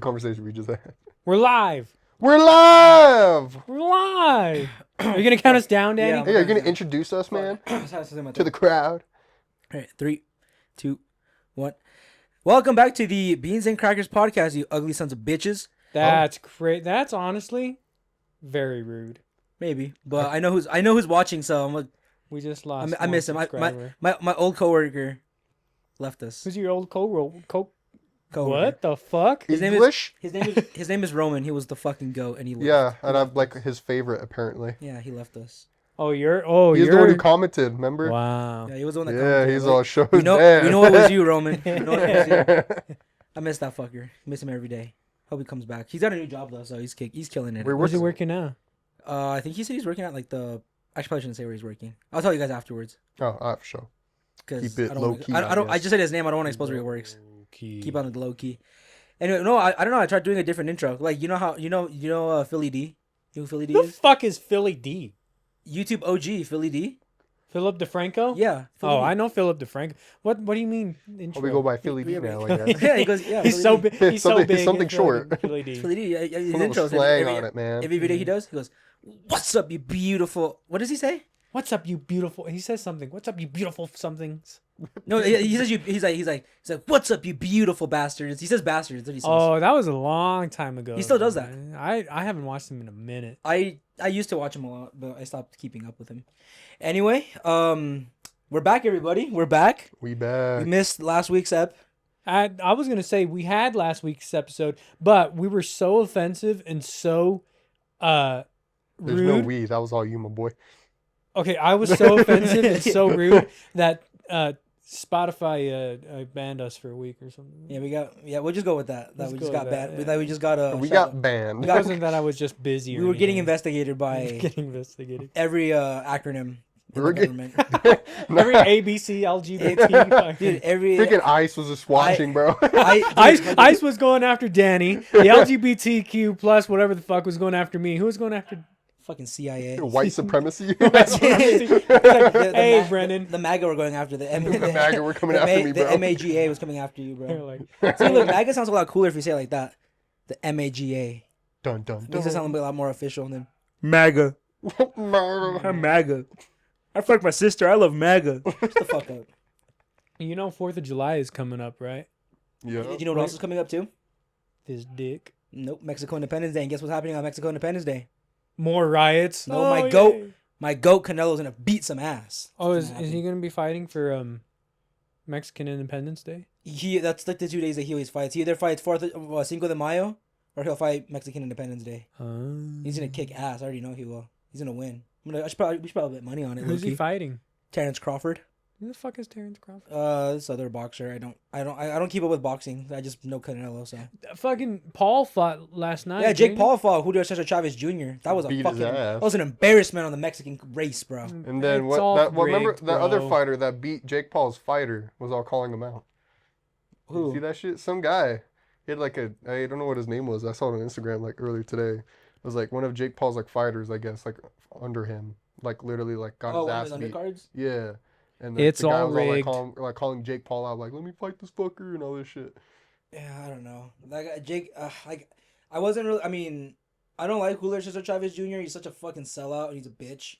conversation we just had. We're live. We're live! We're live. Are you going to count us down, Danny? Yeah. Hey, are you going to introduce us, man? To the crowd. All right, 3, 2, 1. Welcome back to the Beans and Crackers podcast, you ugly sons of bitches. That's great. That's honestly very rude. Maybe, but I know who's watching, so I'm like, We just lost. I miss him. My old coworker left us. Who's your old coworker? Coworker. What the fuck? His English? His name is Roman. He was the fucking goat, and he left. Yeah, and I'm like his favorite, apparently. Yeah, he left us. He's the one who commented, remember? Wow. Yeah, he was the one that. Yeah, commented. he's all shows. We know it was you, Roman. We know it was you. I miss that fucker. Miss him every day. Hope he comes back. He's got a new job though, so he's killing it. Where's he working now? I think he said he's working at like the. I probably shouldn't say where he's working. I'll tell you guys afterwards. Oh, for sure. Keep it low key. I just said his name. I don't want to expose where he works. Keep on the low key. Anyway, no, I don't know. I tried doing a different intro. Like you know how you know Philly D. You know who Philly D Who the is? fuck is Philly D? YouTube OG Philly D. Philip DeFranco? Yeah. Philly D. I know Philip DeFranco. What do you mean intro? We go by Philly D now, I guess. Yeah, he goes. Yeah, He's so big. He's so Something- big. something it's short. Philly D. Philly D. His Put a little intros. slang on it, man. Every video he does, he goes, "What's up, you beautiful?" What does he say? What's up, you beautiful? He says something. What's up, you beautiful somethings? No, he says you. He's like, "What's up, you beautiful bastards?" He says bastards. That's what he says. Oh, that was a long time ago. He still does that. I haven't watched him in a minute. I used to watch him a lot, but I stopped keeping up with him. Anyway, we're back, everybody. We're back. We back. We missed last week's ep. I was gonna say we had last week's episode, but we were so offensive and so There's rude. no we. That was all you, my boy. Okay, I was so offensive and so rude that Spotify banned us for a week or something. Yeah, we'll just go with that. Let's We go just got with banned. that, That we just got We got banned. It wasn't that I was just busy. We or were getting anything. investigated by Getting investigated. every acronym in We're the getting- government. Every ABC, LGBT. Dude, every Freaking ICE was just watching, bro. Ice was going after Danny. The LGBTQ plus whatever the fuck was going after me. Who was going after? fucking CIA. White supremacy. Hey, Brennan. The MAGA were going after the MAGA were coming after me, bro. The MAGA was coming after you, They're bro. like, See, look, MAGA sounds a lot cooler if you say it like that. The MAGA. Dun dun Makes it sound dun. a lot more official than MAGA. Murder. I'm MAGA. I fuck my sister. I love MAGA. shut the fuck up. you know, 4th of July is coming up, right? Yeah. Did you know what else is coming up too? This dick. Nope, Mexico Independence Day. And guess what's happening on Mexico Independence Day? More riots. No, my goat. My goat Canelo's gonna beat some ass. Oh, That's is gonna he happen. gonna be fighting for Mexican Independence Day? That's like the 2 days that he always fights. He either fights Cinco de Mayo or he'll fight Mexican Independence Day. He's gonna kick ass. I already know he will. He's gonna win. We should probably bet money on it. Who's he Low-key. fighting? Terrence Crawford. Who the fuck is Terrence Crawford? This other boxer. I don't keep up with boxing. I just know Canelo. So Fucking Paul fought last night. yeah, Jake didn't he? Paul fought Julio Cesar Chavez Jr. That was a Beat his fucking. ass. That was an embarrassment on the Mexican race, bro. And then It's all remember rigged, that other bro. fighter that beat Jake Paul's fighter was all calling him out. Who? You see that shit? Some guy. He had like I don't know what his name was. I saw it on Instagram like earlier today. It was like one of Jake Paul's like fighters, I guess, like under him. Like literally like got Oh, his one of ass his beat. undercards. Yeah. And It's the guy all was rigged. like calling Jake Paul out, like, let me fight this fucker and all this shit. Yeah, I don't know. Like Jake, like I wasn't really. I mean, I don't like Julio Cesar Chavez Jr. He's such a fucking sellout. And he's a bitch.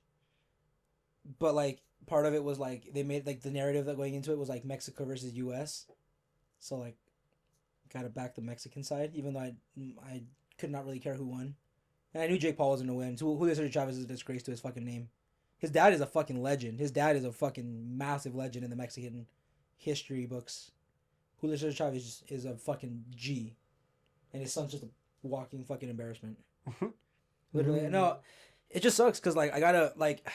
But like part of it was like they made like the narrative that going into it was like Mexico versus U.S. So like, gotta back the Mexican side, even though I could not really care who won. And I knew Jake Paul wasn't gonna win. So Julio Cesar Chavez is a disgrace to his fucking name. His dad is a fucking legend. His dad is a fucking massive legend in the Mexican history books. Julio Cesar Chavez is a fucking G, and his son's just a walking fucking embarrassment. Literally, no, it just sucks because like I gotta like,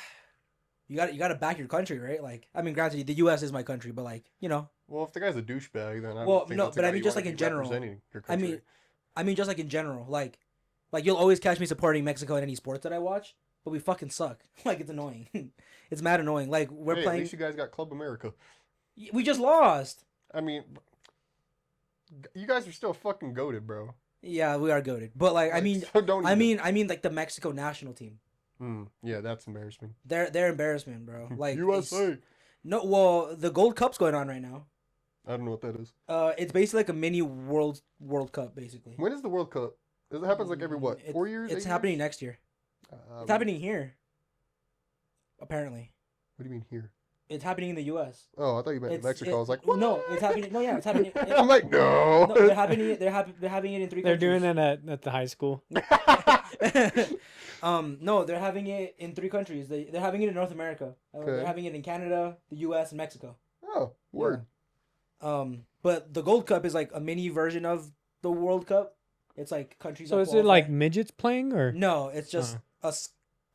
you gotta back your country, right? Like, I mean, granted, the U.S. is my country, but like, you know, Well, if the guy's a douchebag, then I Well, don't think no, that's a but I guy mean you just wanna like in be general. representing your I country. mean just like in general, like you'll always catch me supporting Mexico in any sports that I watch, but we fucking suck. Like it's annoying. It's mad annoying. Like we're Hey, at playing. least you guys got Club America. We just lost. I mean, you guys are still fucking goated, bro. Yeah, we are goated. But like, I mean, so don't I even. mean, like the Mexico national team. Yeah, that's embarrassing. They're embarrassment, bro. Like USA. No, well, the Gold Cup's going on right now. I don't know what that is. It's basically like a mini World Cup, basically. When is the World Cup? It happens like every what? It's- 4 years? It's 8 happening years? next year. It's happening here. Apparently, What do you mean here? it's happening in the U.S. Oh, I thought you meant Mexico. I was like, no, it's happening. No, yeah, it's happening. I'm like, no. No, they're having it. They're having it in 3 They're countries. doing it at the high school. No, they're having it in 3 countries. They're having it in North America. Okay. They're having it in Canada, the U.S., and Mexico. Oh, word. But the Gold Cup is like a mini version of the World Cup. It's like countries. So that is it qualify. like midgets playing or? No, it's just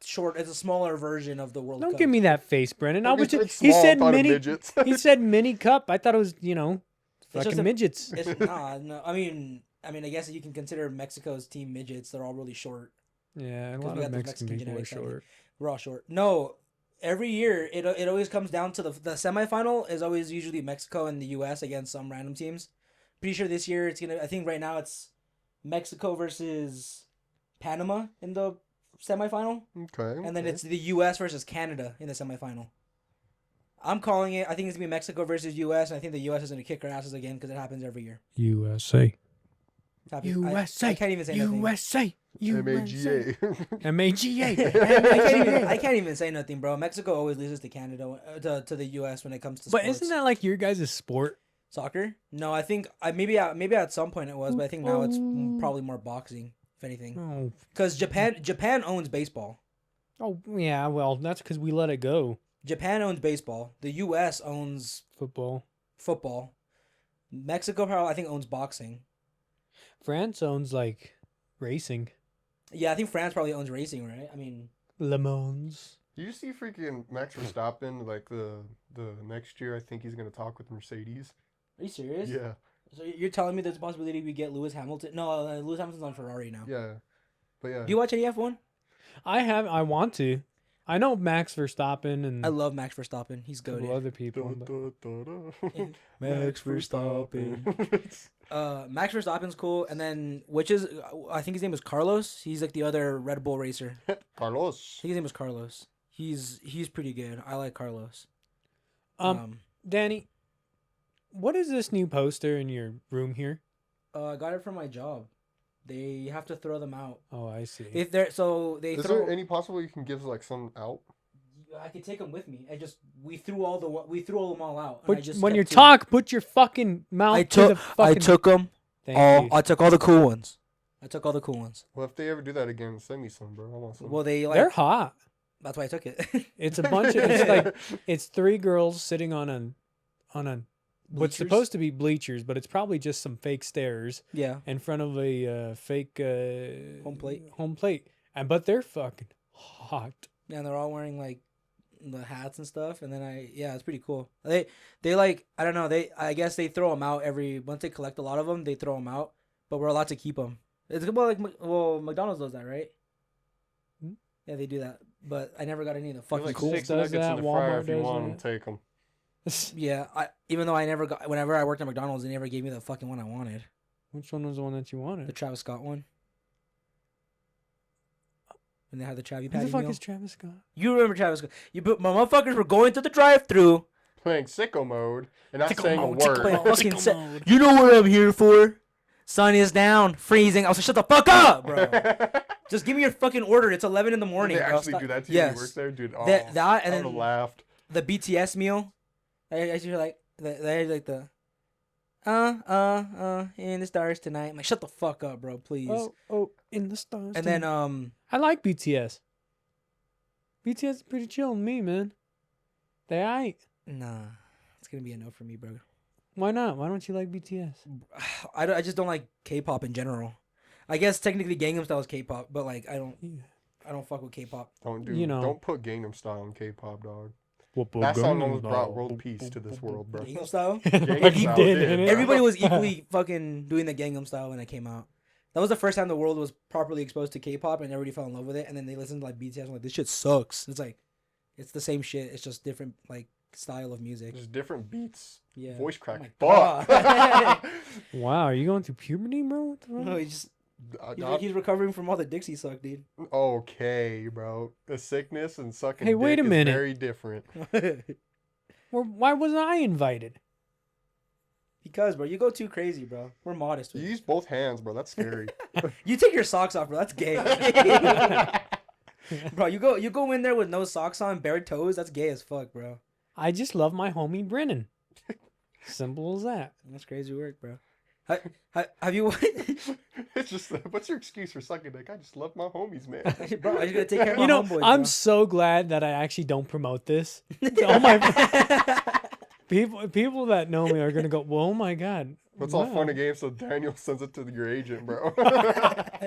short. It's a smaller version of the World Don't Cup. give me that face, Brennan. I was It's just, he small, said thought of mini. midgets. He said mini cup. I thought it was It's fucking just midgets. It's no. I mean, I guess you can consider Mexico's team midgets. They're all really short. Yeah, a 'Cause lot we of got those Mexican Mexican people are genetics, I think. short. We're all short. No, every year it always comes down to the semifinal is always usually Mexico and the U.S. against some random teams. Pretty sure this year it's gonna. I think right now it's Mexico versus Panama in the semifinal, Okay. and then okay. it's the U.S. versus Canada in the semifinal. I'm calling it. I think it's gonna be Mexico versus U.S. and I think the U.S. is gonna kick our asses again because it happens every year. USA. I can't even say nothing. USA. MAGA. MAGA. I can't even say nothing, bro. Mexico always loses to Canada, to the U.S. when it comes to But sports. isn't that like your guys' sport? Soccer? No, I think maybe at some point it was, but I think now it's probably more boxing, if anything. Oh, Because Japan owns baseball. oh yeah. Well, that's because we let it go. Japan owns baseball. The U.S. owns Football. football. Mexico probably I think owns boxing. France owns like racing. Yeah, I think France probably owns racing, right? I mean, Le Mans. You see freaking Max Verstappen like the next year? I think he's gonna talk with Mercedes. are you serious? Yeah, So you're telling me there's a possibility we get Lewis Hamilton? No, Lewis Hamilton's on Ferrari now. yeah, but yeah. Do you watch any F1? I want to. I know Max Verstappen and I love Max Verstappen. He's a goated. couple other people. But Max Verstappen. Max Verstappen's cool, and then I think his name is Carlos. He's like the other Red Bull racer. I Carlos. think his name is Carlos. He's pretty good. I like Carlos. Danny, what is this new poster in your room here? I got it from my job. They have to throw them out. Oh, I see. If they're so they Is throw. there any possible you can give like some out? I could take them with me. We threw them all out. and But I just when kept you 2. talk, put your fucking mouth to the fucking. them Thank you. I took all the cool ones. I took all the cool ones. Well, if they ever do that again, send me some, bro. I want some. Well, they They're hot. that's why I took it. It's a bunch of. It's like it's 3 girls sitting on a what's Bleachers? supposed to be bleachers, but it's probably just some fake stairs Yeah. in front of a fake Home plate. Home plate, but they're fucking hot. Yeah, and they're all wearing like the hats and stuff, and then it's pretty cool. They like I don't know, I guess they throw them out once they collect a lot of them, they throw them out, but we're allowed to keep them. It's like McDonald's does that, right? Hmm? Yeah, they do that, but I never got any of the There's fucking like cool. 6 does nuggets that, in the fryer Walmart if you does want that. them, take them. Yeah, whenever I worked at McDonald's, they never gave me the fucking one I wanted, Which one was the one that you the wanted? Travis Scott one. And they had the Travi Who Patty the fuck meal. is Travis Scott? You remember Travis Scott? My motherfuckers were going to the drive-thru. Playing sicko mode and not Sicko saying mode, a sicko word. mode. Fucking Sicko mode. You know what I'm here for? Sun is down, freezing. I was like, shut the fuck up, bro. Just give me your fucking order. It's 11 in the morning. They bro. actually Stop- do that to you when Yes. you work there, dude. Oh, That and I would then have laughed. the BTS meal. I hear like they had like the in the stars tonight. I'm like, shut the fuck up, bro, please. Oh, in the stars. And then I like BTS. BTS is pretty chill with me, man. They aight. nah, it's gonna be a no for me, bro. Why not? Why don't you like BTS? I just don't like K-pop in general. I guess technically Gangnam Style is K-pop, but like I don't fuck with K-pop. Don't put Gangnam Style in K-pop, dog. That That song almost brought world peace to this world, bro. Gangnam Style. Gangnam He Style did, did, didn't it? bro. Everybody was equally fucking doing the Gangnam Style when it came out. That was the first time the world was properly exposed to K-pop, and everybody fell in love with it. And then they listened to like BTS, and like this shit sucks. It's like, it's the same shit. It's just different like style of music. Just different beats. Yeah. Voice Oh crack. my Fuck. God. Wow, are you going through puberty, bro? What the fuck? No, he's recovering from all the dick he sucked, dude. Okay, bro. The sickness and sucking Hey, wait dick a minute. is very different. Why wasn't I invited? Because, bro, you go too crazy, bro. We're modest You with use both hands, bro. That's scary. it. You take your socks off, bro. That's gay. Bro, you go in there with no socks on, bare toes. That's gay as fuck, bro. I just love my homie Brinen. Simple as that. That's crazy work, bro. Have you? It's just, what's your excuse for sucking dick? I just love my homies, man. Bro, I just gotta take care of my You know, homeboys, I'm bro. so glad that I actually don't promote this. All my people that know me are gonna go, well, oh my god. It's all wow." fun and games, so Daniel sends it to your agent, bro.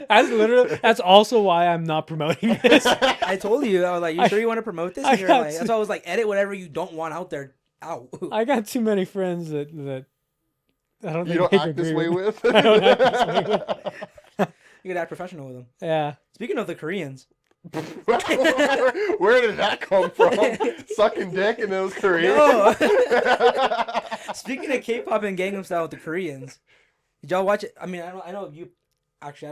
That's also why I'm not promoting this. I told you, I was like, you sure you want to promote this? I And you're got like, to- that's why I was like, edit whatever you don't want out there out. I got too many friends that I don't You think don't they act this agree way with? I don't act this way with. You gotta act professional with them. Yeah. Speaking of the Koreans, Where did that come from? Sucking dick in those Koreans? no. Speaking of K-pop and Gangnam Style with the Koreans, did y'all watch it? I mean, I know you. Actually,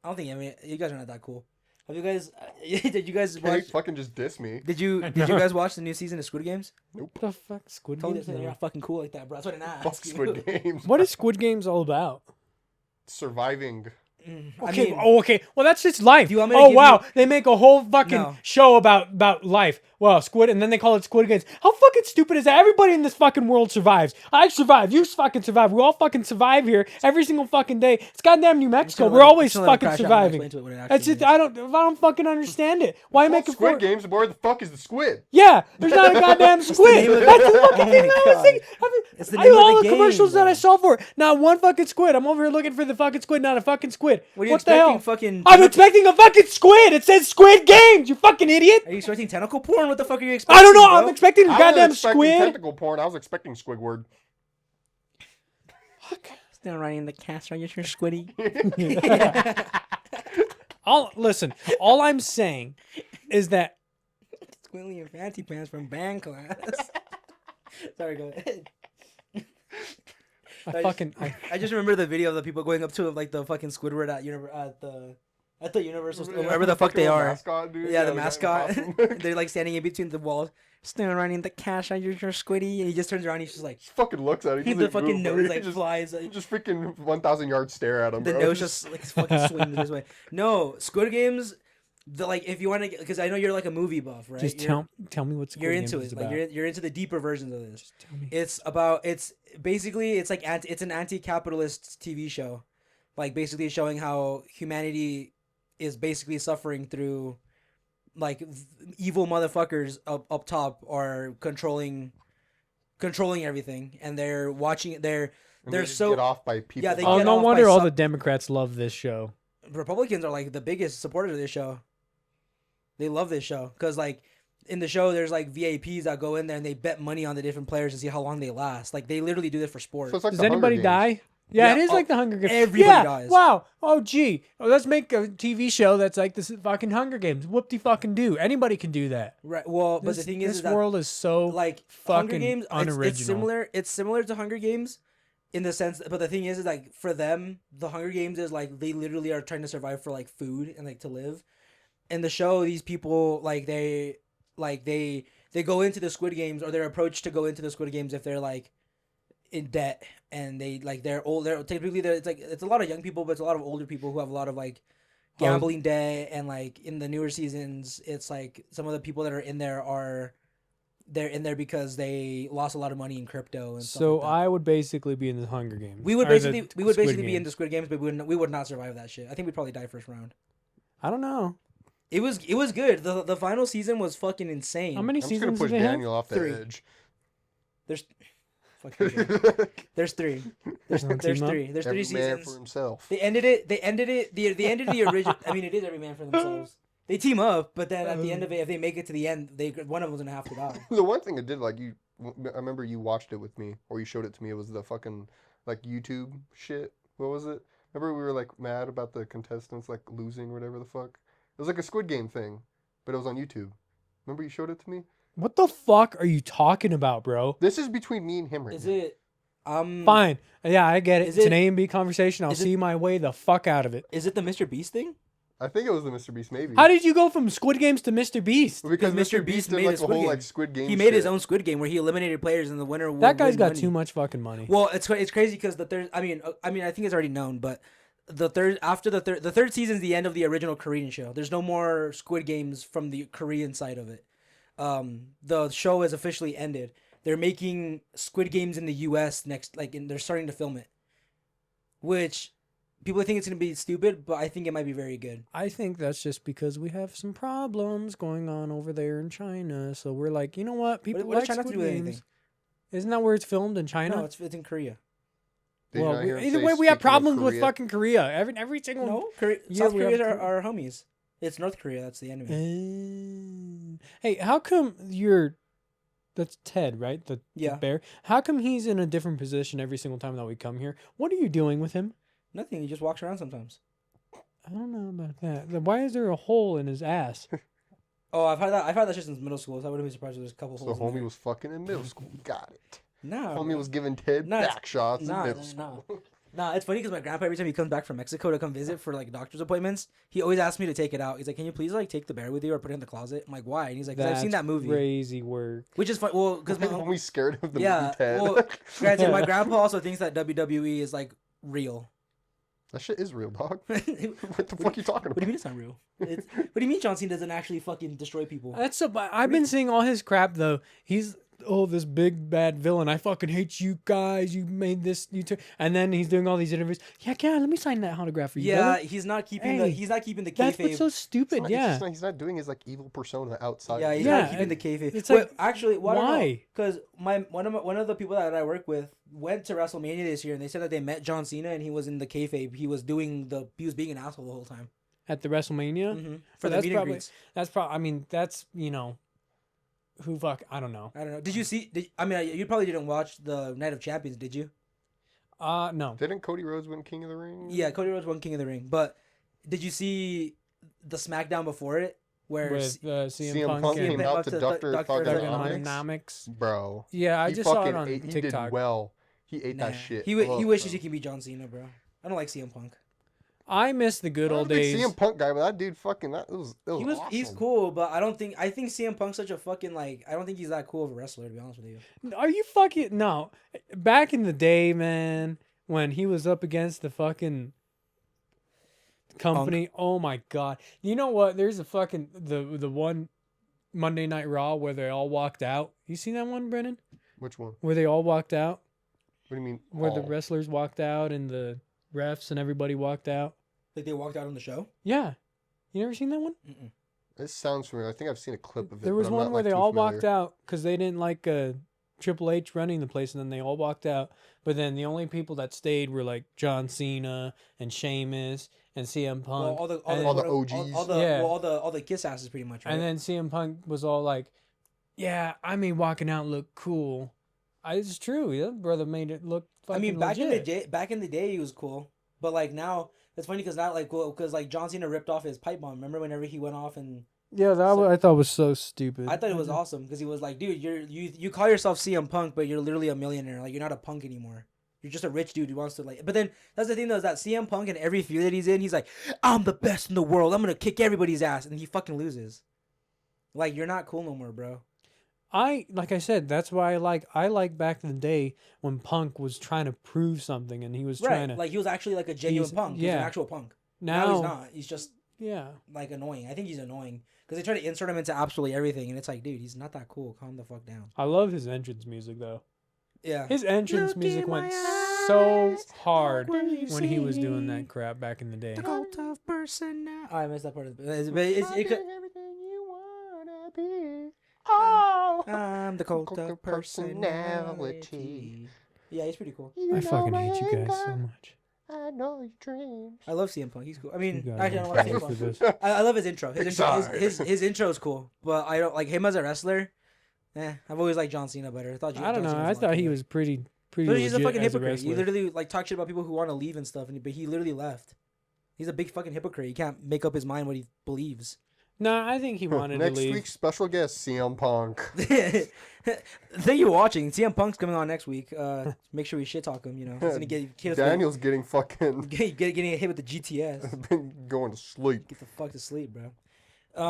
I don't think. I mean, you guys are not that cool. Have you guys? Did you guys Can you watch? fucking just diss me? Did you guys watch the new season of Squid Games? Nope. What the fuck, Squid Told Games? you you're No. not fucking cool like that, bro. That's what I Fuck asked you. Squid Games. What is Squid Games all about? Surviving. I Okay, mean, okay. Well, that's just life. Do you want me to Oh give wow, they make a whole fucking No. show about life. Well, Squid, and then they call it Squid Games. How fucking stupid is that? Everybody in this fucking world survives. I survive. You fucking survive. We all fucking survive here every single fucking day. It's goddamn New Mexico. We're always fucking surviving. That's just I don't fucking understand it. Why make it Squid for? Games, but where the fuck is the squid? Yeah, there's not a goddamn squid. name of the- That's the fucking Oh thing my that I was God. thinking. It's the I name of all the the game, commercials that bro. I saw for it. Not one fucking squid. I'm over here looking for the fucking squid. Not a fucking squid. What are you What the hell? expecting? Fucking. I'm expecting a fucking squid. It says Squid Games. You fucking idiot. Are you expecting tentacle porn? What the fuck are you expecting? I don't know. Bro? I'm expecting a I goddamn was expecting squid. tentacle porn. I was expecting Squidward. Still running the cast on your squiddy. Listen. All I'm saying is that Squilly and fancy pants from band class. Sorry, go ahead. I just remember the video of the people going up to like the fucking Squidward at the Universal store, wherever the fuck they are. Mascot, dude. Yeah, the guy in mascot. costume. They're like standing in between the walls. Still running the cash on your squiddy, and he just turns around. He's just like Just fucking looks at it. He the doesn't fucking move, bro. nose He like just, flies. he just freaking 1,000 yard stare at him, The bro. nose just like fucking swings this way. No, Squid Games. Like if you want to, because I know you're like a movie buff, right? just You're- tell me what Squid you're Games into is it. Like about. you're into the deeper versions of this. Just tell me. It's basically it's like it's an anti-capitalist TV show, like basically showing how humanity is basically suffering through like evil motherfuckers up top are controlling everything, and they're watching. They're And they they're just so get off by people. Yeah, they Oh, get no off wonder by all some- the Democrats love this show. Republicans are like the biggest supporters of this show. They love this show because like in the show there's like VIPs that go in there and they bet money on the different players to see how long they last. Like they literally do this for sport. So it's like Does the Hunger anybody Games. die? Yeah, Yeah, it is oh, like the Hunger Games. everybody yeah, dies. Wow. Oh, gee. Oh, let's make a TV show that's like this fucking Hunger Games. Whoop-de-fucking do. Anybody can do that. Right. Well, but the thing is this that world is so like Hunger fucking Games, unoriginal. it's similar. It's similar to Hunger Games, in the sense. But the thing is like for them, the Hunger Games is like they literally are trying to survive for like food and like to live. In the show, these people they go into the Squid Games, or they're approached to go into the Squid Games if they're like in debt, and they're old. It's a lot of young people, but it's a lot of older people who have a lot of like gambling debt, and like in the newer seasons, it's like some of the people that are in there they're in there because they lost a lot of money in crypto and stuff So like that. I would basically be in the Hunger Games. We would Or the basically Squid be in Games. the Squid Games, but we would not survive that shit. I think we'd probably die first round. I don't know. It was good. The final season was fucking insane. How many I'm just gonna seasons do push they have? Daniel off the 3. edge. There's fucking good. There's 3. There's Wanna team up? 3. There's 3 Every man seasons. for himself. They ended it. The end of the original. I mean, it is every man for themselves. They team up, but then at the end of it, if they make it to the end, one of them's gonna have to die. The one thing it did, like I remember you watched it with me, or you showed it to me. It was the fucking like YouTube shit. What was it? Remember we were like mad about the contestants like losing or whatever the fuck. It was like a Squid Game thing, but it was on YouTube. Remember you showed it to me? What the fuck are you talking about, bro? This is between me and him right Is now. it? Fine. Yeah, I get it. Is It's an it- A and B conversation. I'll is it- see my way the fuck out of it. Is it the Mr. Beast thing? I think it was the Mr. Beast, maybe. How did you go from Squid Games to Mr. Beast? Because Mr. Mr. Beast Beast did made like a a Squid whole Game. like Squid Game. He made his shit. own Squid Game where he eliminated players and the winner. That guy's win got money. too much fucking money. Well, it's crazy because the third. I mean, I think it's already known, but the third season is the end of the original Korean show. There's no more Squid Games from the Korean side of it. The show has officially ended. They're making Squid Games in the U.S. next, and they're starting to film it, which people think it's gonna be stupid, but I think it might be very good. I think that's just because we have some problems going on over there in China. So we're like, you know what? People What does like China have to Squid do with Games. anything? Isn't that where it's filmed in China? No, it's in Korea. Did you well, not hear him either say, way, we have "Speaking of problems with Korea"? fucking Korea. Every single. No, Yeah, South we have Koreans Korea. are homies. It's North Korea. That's the enemy. Hey, how come that's Ted, right? The Yeah. bear. How come he's in a different position every single time that we come here? What are you doing with him? Nothing. He just walks around sometimes. I don't know about that. Why is there a hole in his ass? Oh, I've had that shit since middle school, so I wouldn't be surprised if there's a couple So holes. homie was fucking in middle school. Got it. Nah, Homie bro. was giving Ted Nah, back shots in nah, middle nah, school. Nah, it's funny because my grandpa, every time he comes back from Mexico to come visit for like doctor's appointments, he always asks me to take it out. He's like, "Can you please like take the bear with you or put it in the closet?" I'm like, "Why?" And he's like, "Cause I've seen that movie." Crazy work. Which is fun. Well, because my Homie's scared of the yeah, movie Ted. well, granted, my grandpa also thinks that WWE is like real. That shit is real, dog. What What the fuck you talking do you about? mean it's not real? What do you mean John Cena doesn't actually fucking destroy people? That's I've been seeing all his crap though. He's this big bad villain. I fucking hate you guys. You made this. And then he's doing all these interviews. Yeah, let me sign that autograph for you. Yeah, brother. he's not keeping Hey, the keyfabe. That's what's so stupid. He's not doing his like evil persona outside. Yeah, he's Yeah, not keeping the kayfabe. it's Wait, like, actually, why? Because one of the people that I work with went to WrestleMania this year, and they said that they met John Cena, and he was in the kayfabe. He was being an asshole the whole time. At the WrestleMania. Mm-hmm. For the that's meet and probably greets. that's probably. I mean, that's who fuck. I don't know. I don't know. Did you see? You probably didn't watch the Night of Champions, did you? No. Didn't Cody Rhodes win King of the Ring? Yeah, Cody Rhodes won King of the Ring, but did you see the SmackDown before it, where With CM CM Punk Punk came and out to Dr. Dr. Thuganomics? Thuganomics. Bro. Yeah, I He just saw it fucking on ate, he TikTok. did well. He ate Nah, that shit. he up, wishes bro. he could beat John Cena, bro. I don't like CM Punk. I miss the good I'm old a big days. CM Punk guy, but that dude fucking it was He's awesome. cool, but I think CM Punk's such a fucking I don't think he's that cool of a wrestler, to be honest with you. Are you fucking no? Back in the day, man, when he was up against the fucking company, oh my god! You know what? There's a fucking the one Monday Night Raw where they all walked out. You seen that one, Brennan? Which one? Where they all walked out, What do you mean? where the all? wrestlers walked out and the refs and everybody walked out. Like they walked out on the show. Yeah, you never seen that one? Mm-mm. This sounds familiar. I think I've seen a clip of it. There was but I'm one not, where like, they too all familiar. walked out because they didn't like Triple H running the place, and then they all walked out. But then the only people that stayed were like John Cena and Sheamus and CM Punk. Well, and all then, the OGs. all the kiss asses, pretty much. Right? and then CM Punk was all like, "Yeah, I made walking out look cool." It's true. Yeah, brother made it look. I mean, legit. back in the day, he was cool, but like now, it's funny because now, because John Cena ripped off his pipe bomb. Remember whenever he went off and. Yeah, I thought was so stupid. I thought it was awesome because he was like, dude, you call yourself CM Punk, but you're literally a millionaire. Like, you're not a punk anymore. You're just a rich dude who wants to But then that's the thing though, is that CM Punk in every feud that he's in, he's like, I'm the best in the world. I'm gonna kick everybody's ass, and he fucking loses. Like, you're not cool no more, bro. Like I said, that's why I like back in the day when Punk was trying to prove something and he was trying to. Like, he was actually like a genuine punk. He was an actual punk. Now he's not. He's just like annoying. I think he's annoying because they try to insert him into absolutely everything, and it's like, dude, he's not that cool. Calm the fuck down. I love his entrance music though. Yeah. His entrance Look music in went my so eyes, hard what you when he was see? doing that crap back in the day. The cult of person now. Oh, I missed that part of it. But it could. Everything you wanna be. I'm the cult of personality. Yeah, he's pretty cool. I fucking hate you guys so much. I know your dreams. I love CM Punk. He's cool. I mean, You guys actually, I are don't like fine CM for Punk. this. I love his intro. His intro is cool, but I don't like him as a wrestler. I've always liked John Cena better. I don't know. I thought he was pretty But he's a legit fucking as hypocrite. He wrestler. literally like talk shit about people who want to leave and stuff, but he literally left. He's a big fucking hypocrite. He can't make up his mind what he believes. No, I think he wanted to Next leave. week's special guest, CM Punk. Thank you for watching. CM Punk's coming on next week. Make sure we shit talk him. You know, he's gonna get hit with Daniel's getting fucking getting hit with the GTS. been going to sleep. Get the fuck to sleep, bro. I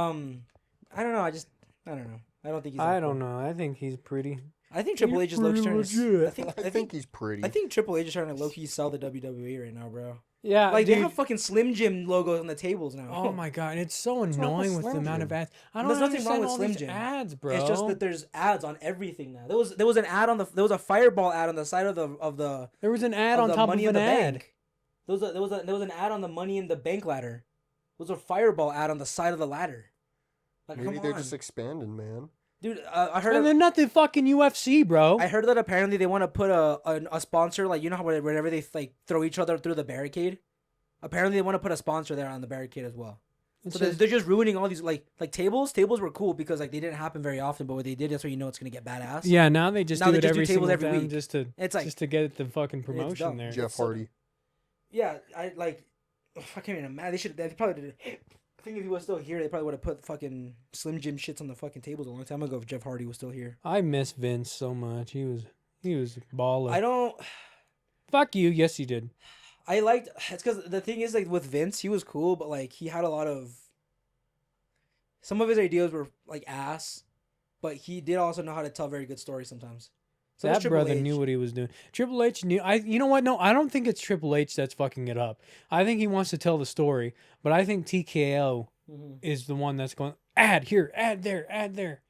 don't know. I don't know. I don't think he's. I don't know. I think he's pretty. I think Triple H is low key trying to. I think he's pretty. I think Triple H is trying to low key sell the WWE right now, bro. Yeah, Like dude. they have fucking Slim Jim logos on the tables now. Oh my god, it's so wrong with annoying with the Slim amount of Jim? ads. I don't There's nothing understand wrong with all Slim these Jim. ads, bro. It's just that there's ads on everything now. There was an ad on there was a Fireball ad on the side of the There was an ad on the top Money of in an the ad. Bank. There was an ad on the Money in the Bank ladder. There was a Fireball ad on the side of the ladder. Like, Maybe come they're on, just expanding, man. dude. I heard. And they're not the fucking UFC, bro. I heard that apparently they want to put a sponsor, like, you know how whenever they like throw each other through the barricade. Apparently they want to put a sponsor there on the barricade as well. It's So they're, just- they're just ruining all these like tables. Tables were cool because like they didn't happen very often, but what they did, that's where you know it's gonna get badass. yeah, now they just Now do they it just do every tables single every time week. just It's to get the fucking promotion dumb. there. Jeff Hardy. Yeah, I can't even imagine. They probably did. I think if he was still here, they probably would have put fucking Slim Jim shits on the fucking tables a long time ago if Jeff Hardy was still here. I miss Vince so much. He was baller. I don't. Fuck you. Yes, you did. I liked. It's because the thing is, like, with Vince, he was cool, but like he had a lot of. Some of his ideas were like ass, but he did also know how to tell very good stories sometimes. So does That Triple brother H. knew what he was doing. Triple H knew. You know what? No, I don't think it's Triple H that's fucking it up. I think he wants to tell the story, but I think TKO Mhm. is the one that's going ad here, ad there, ad there.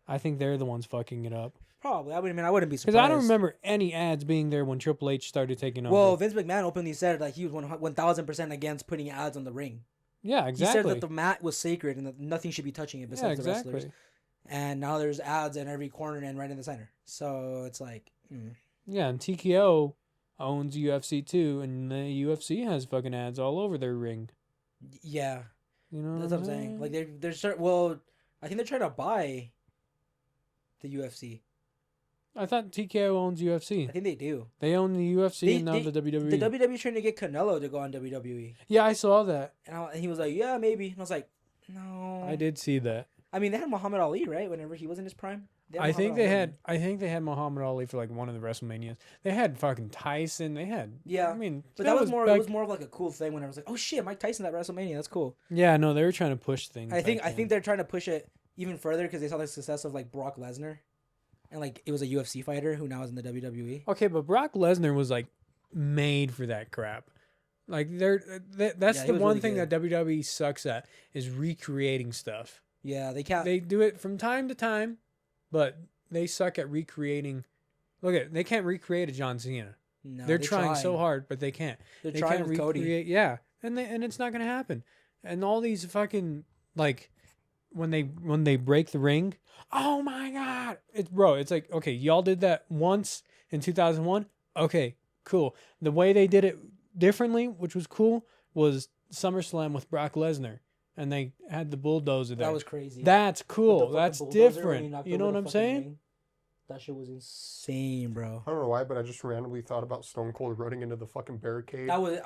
I think they're the ones fucking it up. Probably. I wouldn't be Because surprised. I don't remember any ads being there when Triple H started taking over. Well, Vince McMahon openly said like he was 1,000% against putting ads on the ring. yeah, exactly. He said that the mat was sacred and that nothing should be touching it yeah, besides the exactly. wrestlers. And now there's ads in every corner and right in the center. So it's like, Yeah, and TKO owns UFC too, and the UFC has fucking ads all over their ring. yeah, You know that's what I'm saying. Like well, I think they're trying to buy the UFC. I thought TKO owns I UFC. think they do. They own the UFC and now the WWE. The WWE trying to get Canelo to go on WWE, Yeah, I saw that. and he was like, "Yeah, maybe." And I was like, "No." I did see that. I mean, they had Muhammad Ali, right? Whenever he was in his prime. I think they had Muhammad Ali for like one of the WrestleManias. They had fucking Tyson. They had Yeah, I mean, but that was more. back- It was more of like a cool thing when I was like, "Oh shit, Mike Tyson at WrestleMania. That's cool." Yeah, no, they were trying to push things. I think back then. they're trying to push it even further because they saw the success of like Brock Lesnar, and like it was a UFC fighter who now is in the WWE. Okay, but Brock Lesnar was like made for that crap. Like that's Yeah, he the was one really thing good. that WWE sucks at is recreating stuff. Yeah, they can't. They do it from time to time, but they suck at recreating. They can't recreate a John Cena. no, They're they trying so tried. hard, but they can't. They're They trying can't with Cody. recreate. Yeah, and it's not gonna happen. And all these fucking like when they break the ring, oh my god, it's like, okay, y'all did that once in 2001. Okay, cool. The way they did it differently, which was cool, was SummerSlam with Brock Lesnar, and they had the bulldozer there. That was crazy. That's With the cool. fucking That's bulldozer when he different. knocked You know over what the I'm fucking saying? ring. That shit was insane, bro. I don't know why, but I just randomly thought about Stone Cold running into the fucking barricade. That was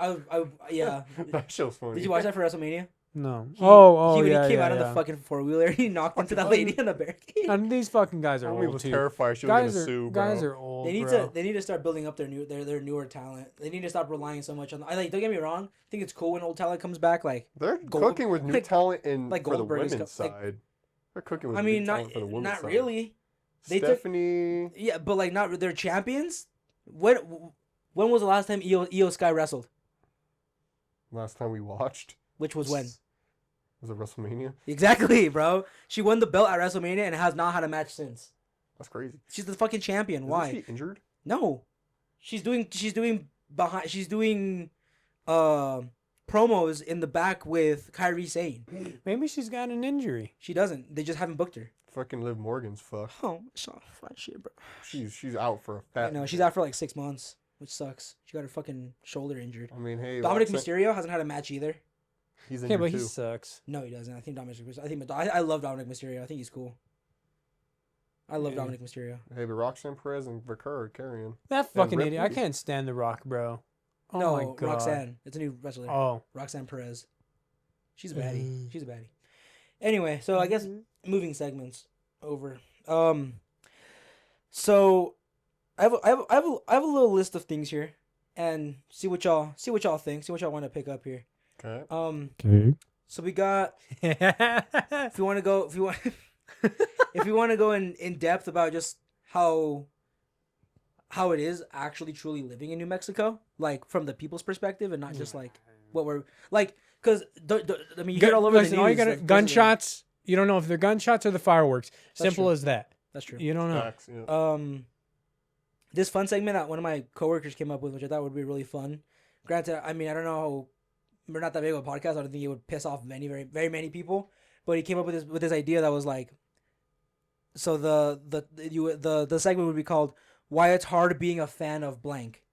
yeah. That shit was funny. Did you watch that for WrestleMania? No. He, Oh, he, yeah, when he came yeah, out on yeah. the fucking 4-wheeler, he knocked into that lady on the barricade. And these fucking guys are Homie old was too. terrified she was Guys gonna are sue, guys bro. are old. They need bro. to start building up their newer talent. They need to stop relying so much on. I like. Don't get me wrong. I think it's cool when old talent comes back. Like, They're Gold- cooking with new like- talent in like for the Goldberg is women's like- side. They're cooking with I mean, new not talent for the women's not side. really. They took- Stephanie. Yeah, but like not they're champions. When was the last time Io Sky wrestled? Last time we watched Which was when? was it WrestleMania? Exactly, bro. She won the belt at WrestleMania and has not had a match since. That's crazy. She's the fucking champion. Isn't Why? she injured? No. She's doing promos in the back with Kyrie Sane. Maybe she's got an injury. She doesn't. They just haven't booked her. Fucking Liv Morgan's fuck. Oh, so fat shit, bro. She's out for a I fat. know she's out for like 6 months, which sucks. She got her fucking shoulder injured. I mean, hey, Dominic Roxanne- Mysterio hasn't had a match either. He's Yeah, injured but he too. sucks. No, he doesn't. I think Dominic. I love Dominic Mysterio. I think he's cool. I love Yeah. Dominic Mysterio. Hey, but Roxanne Perez and Vaquer are carrying. That fucking idiot. I Ripley. can't stand The Rock, bro. Oh no, my god. Roxanne. It's a new wrestler. Oh. Roxanne Perez. She's a baddie. Mm. She's a baddie. Anyway, so I guess moving segments over. So I have a little list of things here, and see what y'all think. See what y'all want to pick up here. Okay. Okay. So we got. If you want to go, if you want to go in depth about just how it is actually truly living in New Mexico, like from the people's perspective, and not just like what we're like. Because I mean, you hear it all over the news. All you gotta, like, gunshots. You don't know if they're gunshots or the fireworks. Simple true. as that. That's true. You don't know. Facts, yeah. This fun segment that one of my coworkers came up with, which I thought would be really fun. Granted, I mean, I don't know. We're not that big of a podcast. I don't think it would piss off very many people. But he came up with this idea that was like, so the segment would be called "Why It's Hard Being a Fan of Blank."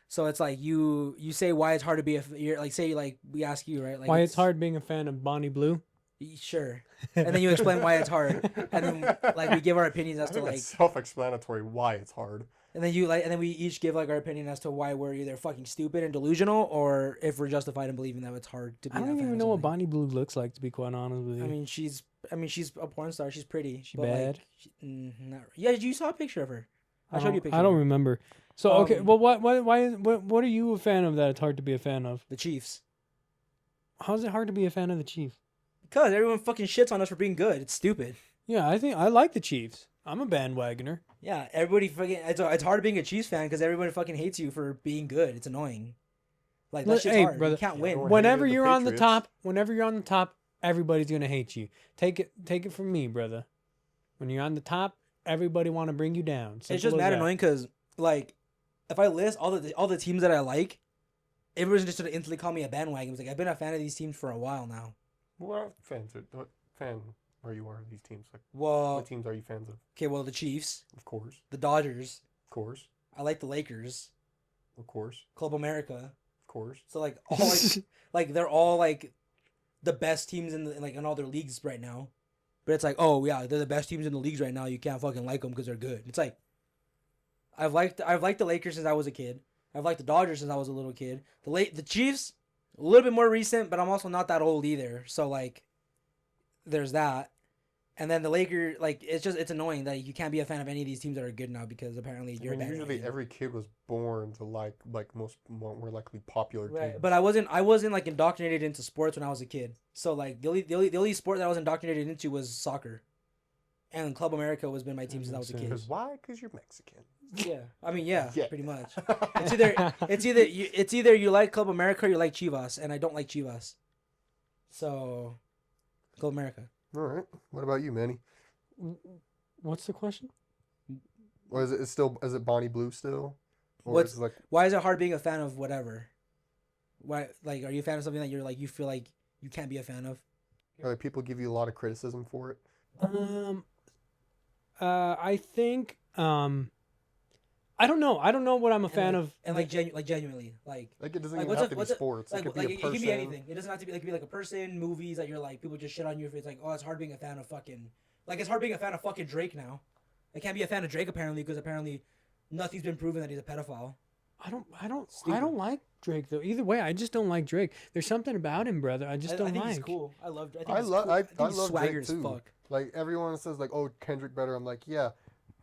So it's like you say why it's hard to be you're like say like we ask you, right, like Why it's hard being a fan of Bonnie Blue. Sure. And then you explain why it's hard, and then like we give our opinions as I to think like, that's self-explanatory why it's hard. and then we each give like our opinion as to why we're either fucking stupid and delusional, or if we're justified in believing that it's hard to be. I don't even know what Bonnie Blue looks like, to be quite honest with you. I mean, she's a porn star. She's pretty. She bad? Like, yeah, you saw a picture of her. I showed you a picture. I don't remember. So okay, well, what are you a fan of that it's hard to be a fan of? The Chiefs. How's it hard to be a fan of the Chiefs? Because everyone fucking shits on us for being good. It's stupid. Yeah, I think I like the Chiefs. I'm a bandwagoner. Yeah, everybody fucking. It's hard being a Chiefs fan because everybody fucking hates you for being good. It's annoying. Like that shit's hard. Brother, you can't win. everyone Whenever hated the you're on the Patriots. top, everybody's gonna hate you. Take it from me, brother. When you're on the top, everybody want to bring you down. It's just Simple as mad that. annoying because like, if I list all the teams that I like, everyone's just gonna instantly call me a bandwagon. It's like I've been a fan of these teams for a while now. What fan are you of these teams? Like, Well, what teams are you fans of? okay, well the Chiefs, Of course. the Dodgers. Of course. I like the Lakers, Of course. Club America. Of course. So like all like they're all like the best teams in all their leagues right now. But it's like, oh yeah, they're the best teams in the leagues right now. You can't fucking like them because they're good. It's like I've liked the Lakers since I was a kid. I've liked the Dodgers since I was a little kid. The Chiefs, a little bit more recent, but I'm also not that old either. So like, there's that. And then the Lakers, like it's annoying that you can't be a fan of any of these teams that are good now because apparently you're bad. Usually every kid was born to like most more likely popular Right, teams. but I wasn't like indoctrinated into sports when I was a kid. So like the only sport that I was indoctrinated into was soccer, and Club America has been my team since I was a kid. Because why? Because you're Mexican. Yeah, I mean yeah, Yeah. pretty much. It's either you like Club America or you like Chivas, and I don't like Chivas. So, Club America. All right. What about you, Manny? What's the question? Or is it Bonnie Blue still? Or What's- is it like Why is it hard being a fan of whatever? Why are you a fan of something that you feel like you can't be a fan of? people give you a lot of criticism for it? I think I don't know. I don't know what I'm a fan of. And genuinely like. Like it doesn't Like even have to be sports. Like, it could like be a it person. can be anything. It doesn't have to be like it could be like a person, movies that you're like people just shit on you if it's like, oh, it's hard being a fan of fucking like it's hard being a fan of fucking Drake now. I can't be a fan of Drake apparently because apparently nothing's been proven that he's a pedophile. I don't like Drake though. Either way, I just don't like Drake. There's something about him, brother. I just don't I think like. he's cool. I love. I think I he's love cool. I think he's love swagger Drake as too. fuck. Like everyone says like, oh, Kendrick better. I'm like, yeah.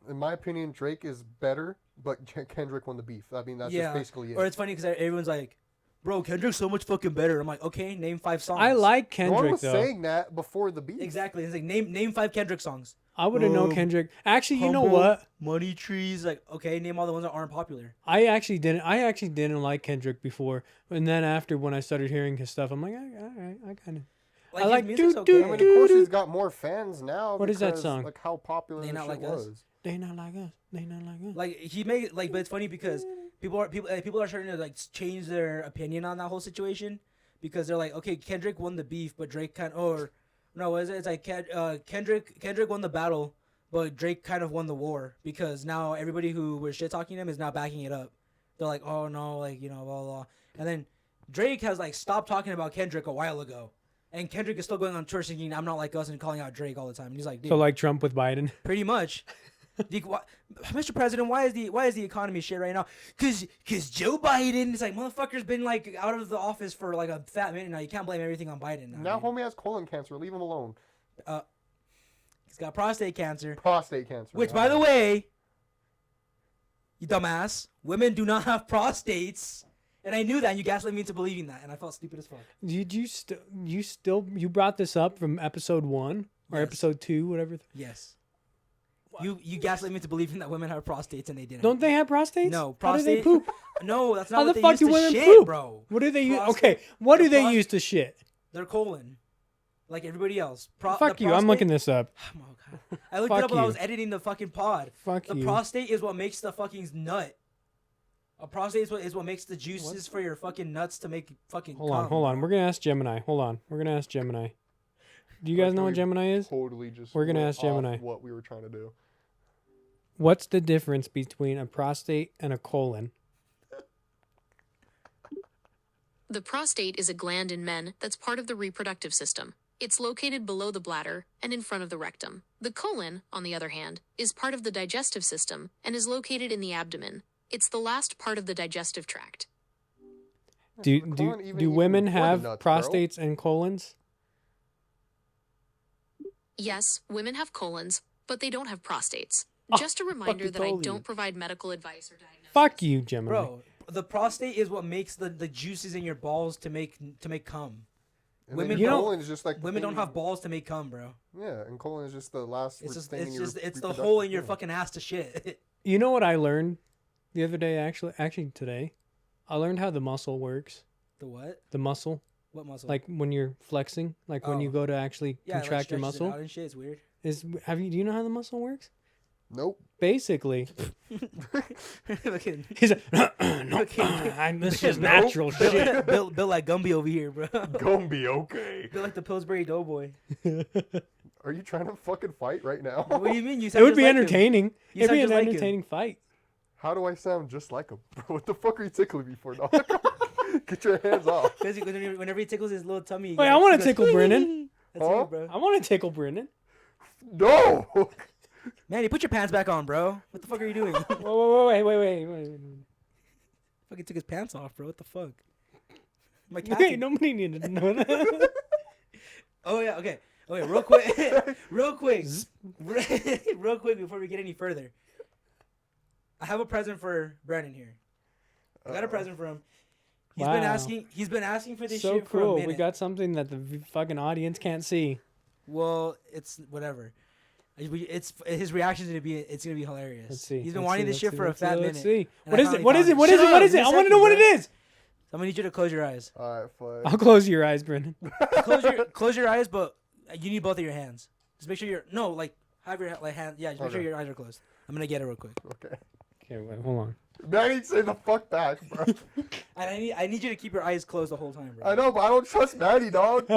In my opinion, Drake is better, but Kendrick won the beef. I mean, that's just basically it. Or it's funny because everyone's like, bro, Kendrick's so much fucking better. I'm like, okay, name 5 songs. I like no one Kendrick was though. saying that before the beef. Exactly. It's like name 5 Kendrick songs. I would have known Um, Kendrick. Actually, you know Humble, what? Money Trees. Like, okay, name all the ones that aren't popular. I actually didn't like Kendrick before, and then after when I started hearing his stuff, I'm like, all right, I kind of. Like, I his like music's doo- okay. doo- I mean, doo- of course, doo- he's got more fans now. What is that because, song? Like how popular They this Not shit Like Us? was. They not like us. They not like us. Like he made like, but it's funny because people are starting to like change their opinion on that whole situation because they're like, okay, Kendrick won the beef, but Drake it's like Kendrick won the battle, but Drake kind of won the war because now everybody who was shit talking him is now backing it up. They're like, oh no, like blah blah, and then Drake has like stopped talking about Kendrick a while ago. And Kendrick is still going on tour singing "I'm Not Like Us" and calling out Drake all the time. And he's like, dude, So like Trump with Biden. pretty much. Mr. President, why is the economy shit right now? Cause Joe Biden is like, motherfucker's been like out of the office for like a fat minute now. You can't blame everything on Biden Now dude. homie has colon cancer. Leave him alone. He's got prostate cancer. Prostate cancer. Which, by the way, you dumbass, women do not have prostates. And I knew that, and you gaslit me into believing that, and I felt stupid as fuck. You brought this up from episode 1 or Yes. episode 2, whatever. Yes. You gaslit me into believing that women have prostates, and they didn't. Don't they have prostates? No, How do they prostate. poop? No, that's not How what the they fuck use do to women shit, poop? bro. What do they use? Prostate- Okay, what do the they pros- use to shit? Their colon, like everybody else. Fuck you! I'm looking this up. Oh my god! I looked it Fuck up while I you. was editing the fucking pod. Fuck The you. prostate is what makes the fucking nut. A prostate is what makes the juices for your fucking nuts to make fucking. Hold cum. on. We're gonna ask Gemini. Hold on. We're gonna ask Gemini. Do you guys know what Gemini is? Totally just. We're gonna went ask off Gemini. what we were trying to do. What's the difference between a prostate and a colon? The prostate is a gland in men that's part of the reproductive system. It's located below the bladder and in front of the rectum. The colon, on the other hand, is part of the digestive system and is located in the abdomen. It's the last part of the digestive tract. Do The colon even women before the have nuts, bro. prostates and colons? Yes, women have colons, but they don't have prostates. Just a reminder fucking that I told you. don't provide medical advice or diagnosis. Fuck you, Gemini. Bro, the prostate is what makes the juices in your balls to make cum. And Women then don't- colon is just like the Women thing don't have balls to make cum, bro. Yeah, and colon is just the last It's just thing in your it's the reproductive hole in your thing. fucking ass to shit. You know what I learned the other day? Actually today, I learned how the muscle works. The what? The muscle, What muscle? like when you're flexing, like when you Oh. go to actually yeah, it, like, contract your stretches it muscle. out and shit. It's weird. Do you know how the muscle works? Nope. Basically, Look at he's like, no, this is natural shit. Built like Gumby over here, bro. Gonna be okay. Built like the Pillsbury Doughboy. Are you trying to fucking fight right now? What do you mean? You It sound would just be like him. entertaining. You It'd sound be an just like him. entertaining fight. How do I sound just like him? Bro, what the fuck are you tickling me for, dog? Get your hands off. Because whenever he tickles his little tummy. Wait, I want to tickle Brennan. That's Huh? you, bro. I want to tickle Brennan. No! Manny, put your pants back on, bro. What the fuck are you doing? Wait. Fucking took his pants off, bro. What the fuck? My cat. Wait, nobody needed to know that. Oh yeah, okay. Okay, real quick, real quick before we get any further. I have a present for Brinen here. I got a present for him. He's been Wow. asking. He's been asking for this So shit for a cool. minute. We got something that the fucking audience can't see. Well, it's whatever. It's his reaction's gonna be. It's gonna be hilarious. Let's see. He's been Let's wanting see, this shit for a let's fat see, minute. Let's see. and What I is it? finally What is found it? What is Shut it? What up, is it? give I me a want to know second, what it bro. is. I'm gonna need you to close your eyes. Alright, fine. I'll close your eyes, Brennan. Close your eyes, but you need both of your hands. Just make sure you're have your like hand. Yeah, just make sure Okay. your eyes are closed. I'm gonna get it real quick. Okay. Okay, wait, hold on. Manny, say the fuck back, bro. And I need you to keep your eyes closed the whole time, bro. I know, but I don't trust Manny, dog.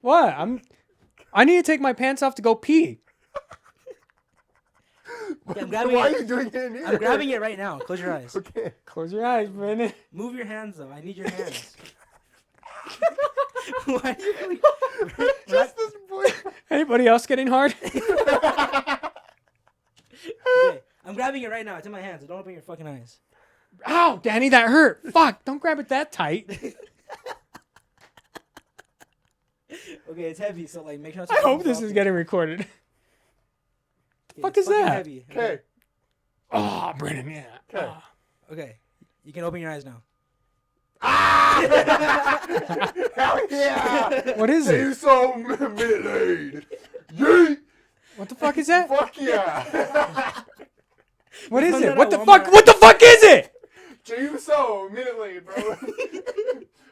What? I need to take my pants off to go pee. Okay, I'm grabbing Why are it. you doing it in here? I'm grabbing it right now. Close your eyes. Okay. Close your eyes, Brennan. Move your hands though. I need your hands. Why are you doing? Just this boy. Anybody else getting hard? Okay, I'm grabbing it right now. It's in my hands. Don't open your fucking eyes. Ow, Danny, that hurt. Fuck, don't grab it that tight. Okay, it's heavy, so like make sure. not to I hope fall this off is it. getting recorded. Okay, fuck it's is fucking that? Heavy. Okay. Oh, Brennan, yeah. Okay. Okay, you can open your eyes now. Hell yeah! What is Say it? so, minute aid. Yeet! What the fuck is that? Fuck yeah! What is found it? that What at the Walmart. fuck? What the fuck is it? Say so, minute aid, bro.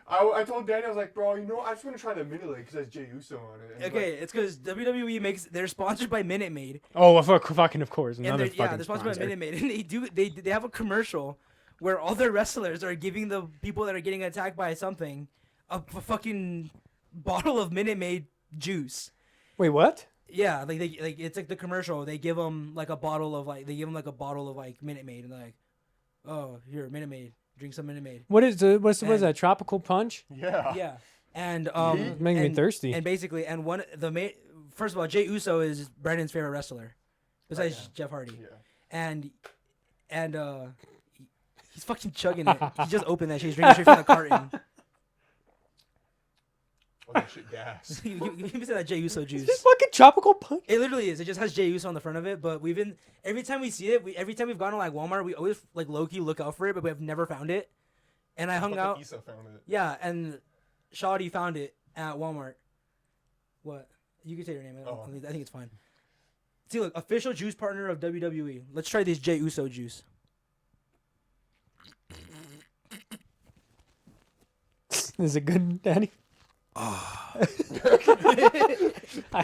I told Danny, I was like, bro, you know, I just want to try the minute aid because that's Jey Uso on it. And he's Okay, it's because WWE they're sponsored by Minute Maid. Oh, fucking of course. And Another they're, fucking they're sponsored sponsor. by Minute Maid, and they have a commercial where all their wrestlers are giving the people that are getting attacked by something a fucking bottle of Minute Maid juice. Wait, what? Yeah, like it's like the commercial. They give them like a bottle of like Minute Maid, and they're like, oh, here, Minute Maid, drink some Minute Maid. What is that? Tropical punch? Yeah. Yeah, and It's making me thirsty. And basically, first of all, Jey Uso is Brennan's favorite wrestler. besides now. Jeff Hardy. Yeah. And he's fucking chugging it. He just opened that shit. He's drinking straight from the carton. Oh, that shit gas. Give me some of that Jey Uso This juice. fucking tropical punch. It literally is. It just has Jey Uso on the front of it. But every time we see it, every time we've gone to like Walmart, we always like low key look out for it, but we have never found it. And I hung out. Issa found it. Yeah, and Shawty found it at Walmart. What? You can say your name. Oh. I think it's fine. See, look, official juice partner of WWE. Let's try this Jey Uso juice. Is it good, Daddy? I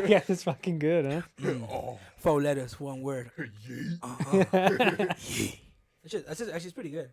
guess it's fucking good, huh? Oh. 4 letters, 1 word. That's actually it's pretty good.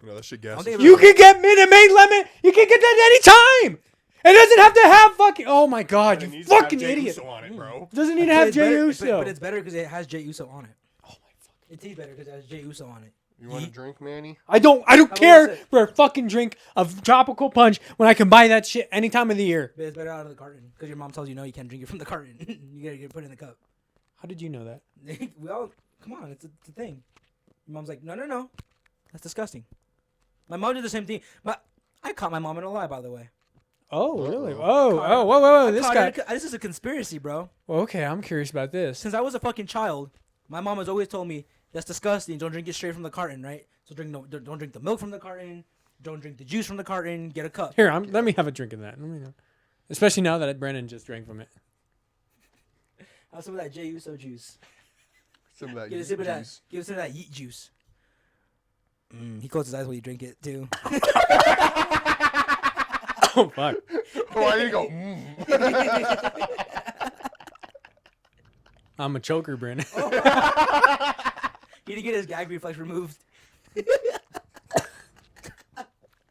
No, that shit gas. think You can get Minute Maid Lemon. You can get that anytime. It doesn't have to have fucking. Oh my god, you fucking idiot! on it, bro. Doesn't need to have It's better- Jey but- Uso. But it's better because it has Jey Uso on it. Oh my fuck! It tastes better because it has Jey Uso on it. You want a drink, Manny? I don't I care will say- for a fucking drink of tropical punch when I can buy that shit any time of the year. But it's better out of the carton because your mom tells you no, you can't drink it from the carton. You gotta put it in the cup. How did you know that? We all come on, it's a thing. Your mom's like, no, that's disgusting. My mom did the same thing. I caught my mom in a lie, by the way. Oh, really? Uh-oh. Oh, whoa. This Caught guy. her- This is a conspiracy, bro. Well, okay, I'm curious about this. Since I was a fucking child, my mom has always told me that's disgusting. Don't drink it straight from the carton, right? So don't drink the milk from the carton. Don't drink the juice from the carton. Get a cup. Here, let me have a drink of that. Let me know. Especially now that Brinen just drank from it. Have some of that Jey Uso juice. Some of that Give a sip of that. juice. Give us some of that yeet juice. He closes his eyes while you drink it too. Oh fuck! Oh, I need to go. I'm a choker, Brinen. He didn't get his gag reflex removed.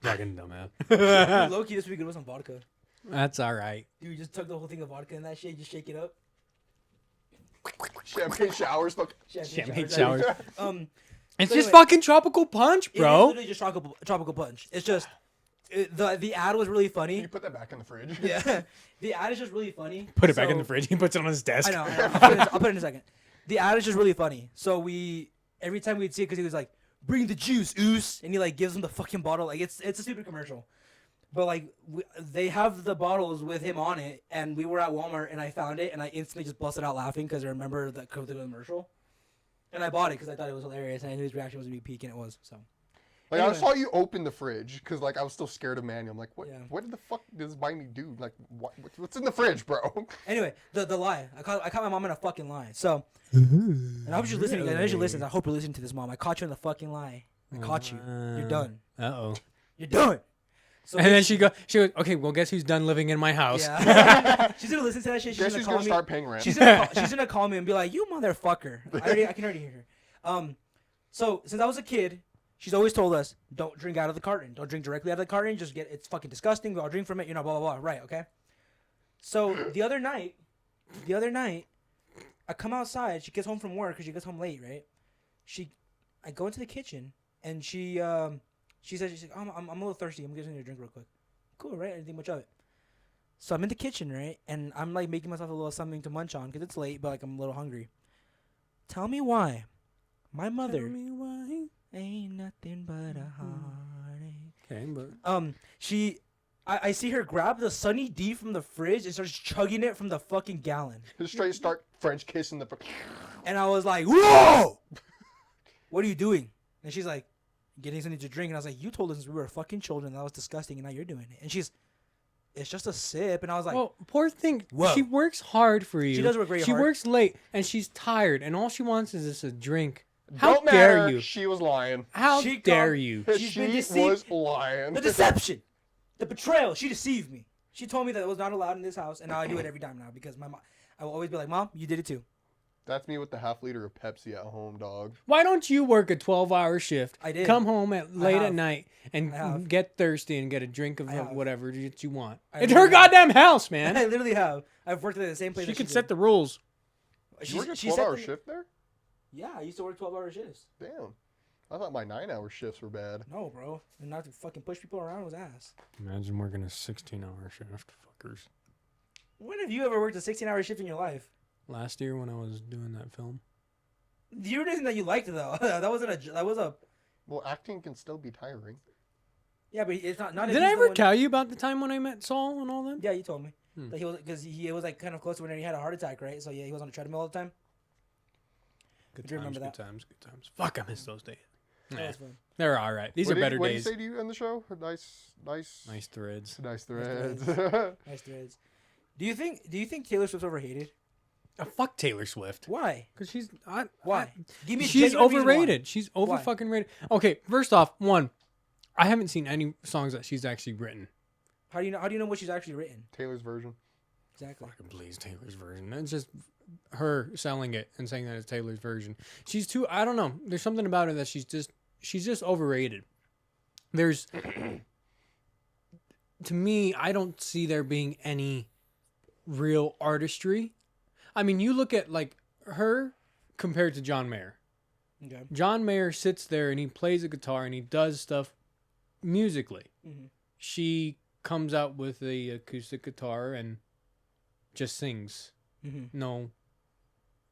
Fucking dumbass. Dude, low key, this would be good with some vodka. That's all right. Dude, just took the whole thing of vodka and that shit. Just shake it up. Champagne showers. Fuck. Champagne showers. It's So just anyway, fucking tropical punch, It is bro. literally just tropical punch. It's just the ad was really Can funny. you put that back in the fridge? Yeah, the ad is just really funny. Put it back in So- the fridge. He puts it on his desk. I know. I'll put it in a second. The ad is just really funny. So every time we'd see it, because he was like, "Bring the juice, oos," and he like gives him the fucking bottle. Like it's a stupid commercial, but like they have the bottles with him on it, and we were at Walmart and I found it and I instantly just busted out laughing because I remember the commercial, and I bought it because I thought it was hilarious and I knew his reaction was gonna be peak, and it was. So Like I Anyway. saw you open the fridge because like I was still scared of Manny. I'm like, what? Yeah. What did the fuck does Manny do? Like, what's in the fridge, bro? anyway, the lie. I caught my mom in a fucking lie. So and I hope you're listening. I know you listen. I hope you're listening to this, mom. I caught you in the fucking lie. I caught you. You're done. Uh-oh. You're done. So And then she goes, okay, well, guess who's done living in my house? Yeah. She's gonna listen to that shit. She's Guess gonna who's call gonna me. start paying rent? She's gonna call me and be like, "You motherfucker!" I can already hear her. So since I was a kid, she's always told us, "Don't drink out of the carton. Don't drink directly out of the carton. Just it's fucking disgusting. I'll drink from it. You know, blah blah blah." Right? Okay. So the other night, I come outside. She gets home from work because she gets home late, right? I go into the kitchen and she says, she's like, I'm a little thirsty. I'm getting you a drink real quick. Cool, right? I didn't think much of it. So I'm in the kitchen, right? And I'm like making myself a little something to munch on because it's late, but like I'm a little hungry. Tell me why my mother ain't nothing but a heartache. Okay, but I see her grab the Sunny D from the fridge and starts chugging it from the fucking gallon. Just straight start French kissing the. And I was like, whoa! What are you doing? And she's like, getting something to drink. And I was like, you told us since we were fucking children that was disgusting, and now you're doing it. And she's, it's just a sip. And I was like, well, poor thing. Whoa. She works hard for you. She does work very She hard. works late, and she's tired, and all she wants is just a drink. How Don't dare matter. you? She was lying. How She dare got- you? She's She been deceived. was lying. the deception, the betrayal. She deceived me. She told me that it was not allowed in this house, and now I do it every time now because my mom. I will always be like, Mom, you did it too. That's me with the half liter of Pepsi at home, dog. Why don't you work a 12-hour shift? I did. Come home late at have. night I and have. get thirsty and get a drink of I have. whatever that you want. I It's her literally have. goddamn house, I man. literally have. I've worked at the same place. She that could set did. the rules. You work a she set 12-hour the- shift there? Yeah, I used to work 12-hour shifts. Damn. I thought my 9-hour shifts were bad. No, bro. And not to fucking push people around was ass. Imagine working a 16-hour shift, fuckers. When have you ever worked a 16-hour shift in your life? last year when I was doing that film. You were saying that you liked it though. That wasn't a. That was a. Well, acting can still be tiring. Yeah, but it's not. Not. If Did he's I the ever one- tell you about the time when I met Saul and all them? Yeah, you told me Hmm. that he was because he was like kind of close to when he had a heart attack, right? So yeah, he was on a treadmill all the time. Good Do you remember times, that? good times. Fuck, I miss those days. That Nah, was fun. they're all right. These What are did- better what days. did you say to you on the show? Nice Threads. threads. Nice threads. Do you think Taylor Swift's overhated? Fuck Taylor Swift. Why? Because she's Why? Give me a she's genuine reason why. overrated. She's over Why? fucking rated. Okay, first off, I haven't seen any songs that she's actually written. How do you know what she's actually written? Taylor's version. Exactly. Fucking please, Taylor's version. It's just her selling it and saying that it's Taylor's version. She's too. I don't know. There's something about her that she's just overrated. There's to me, I don't see there being any real artistry. I mean, you look at like her compared to John Mayer. Okay. John Mayer sits there and he plays a guitar and he does stuff musically. Mm-hmm. She comes out with the acoustic guitar and just sings. Mm-hmm.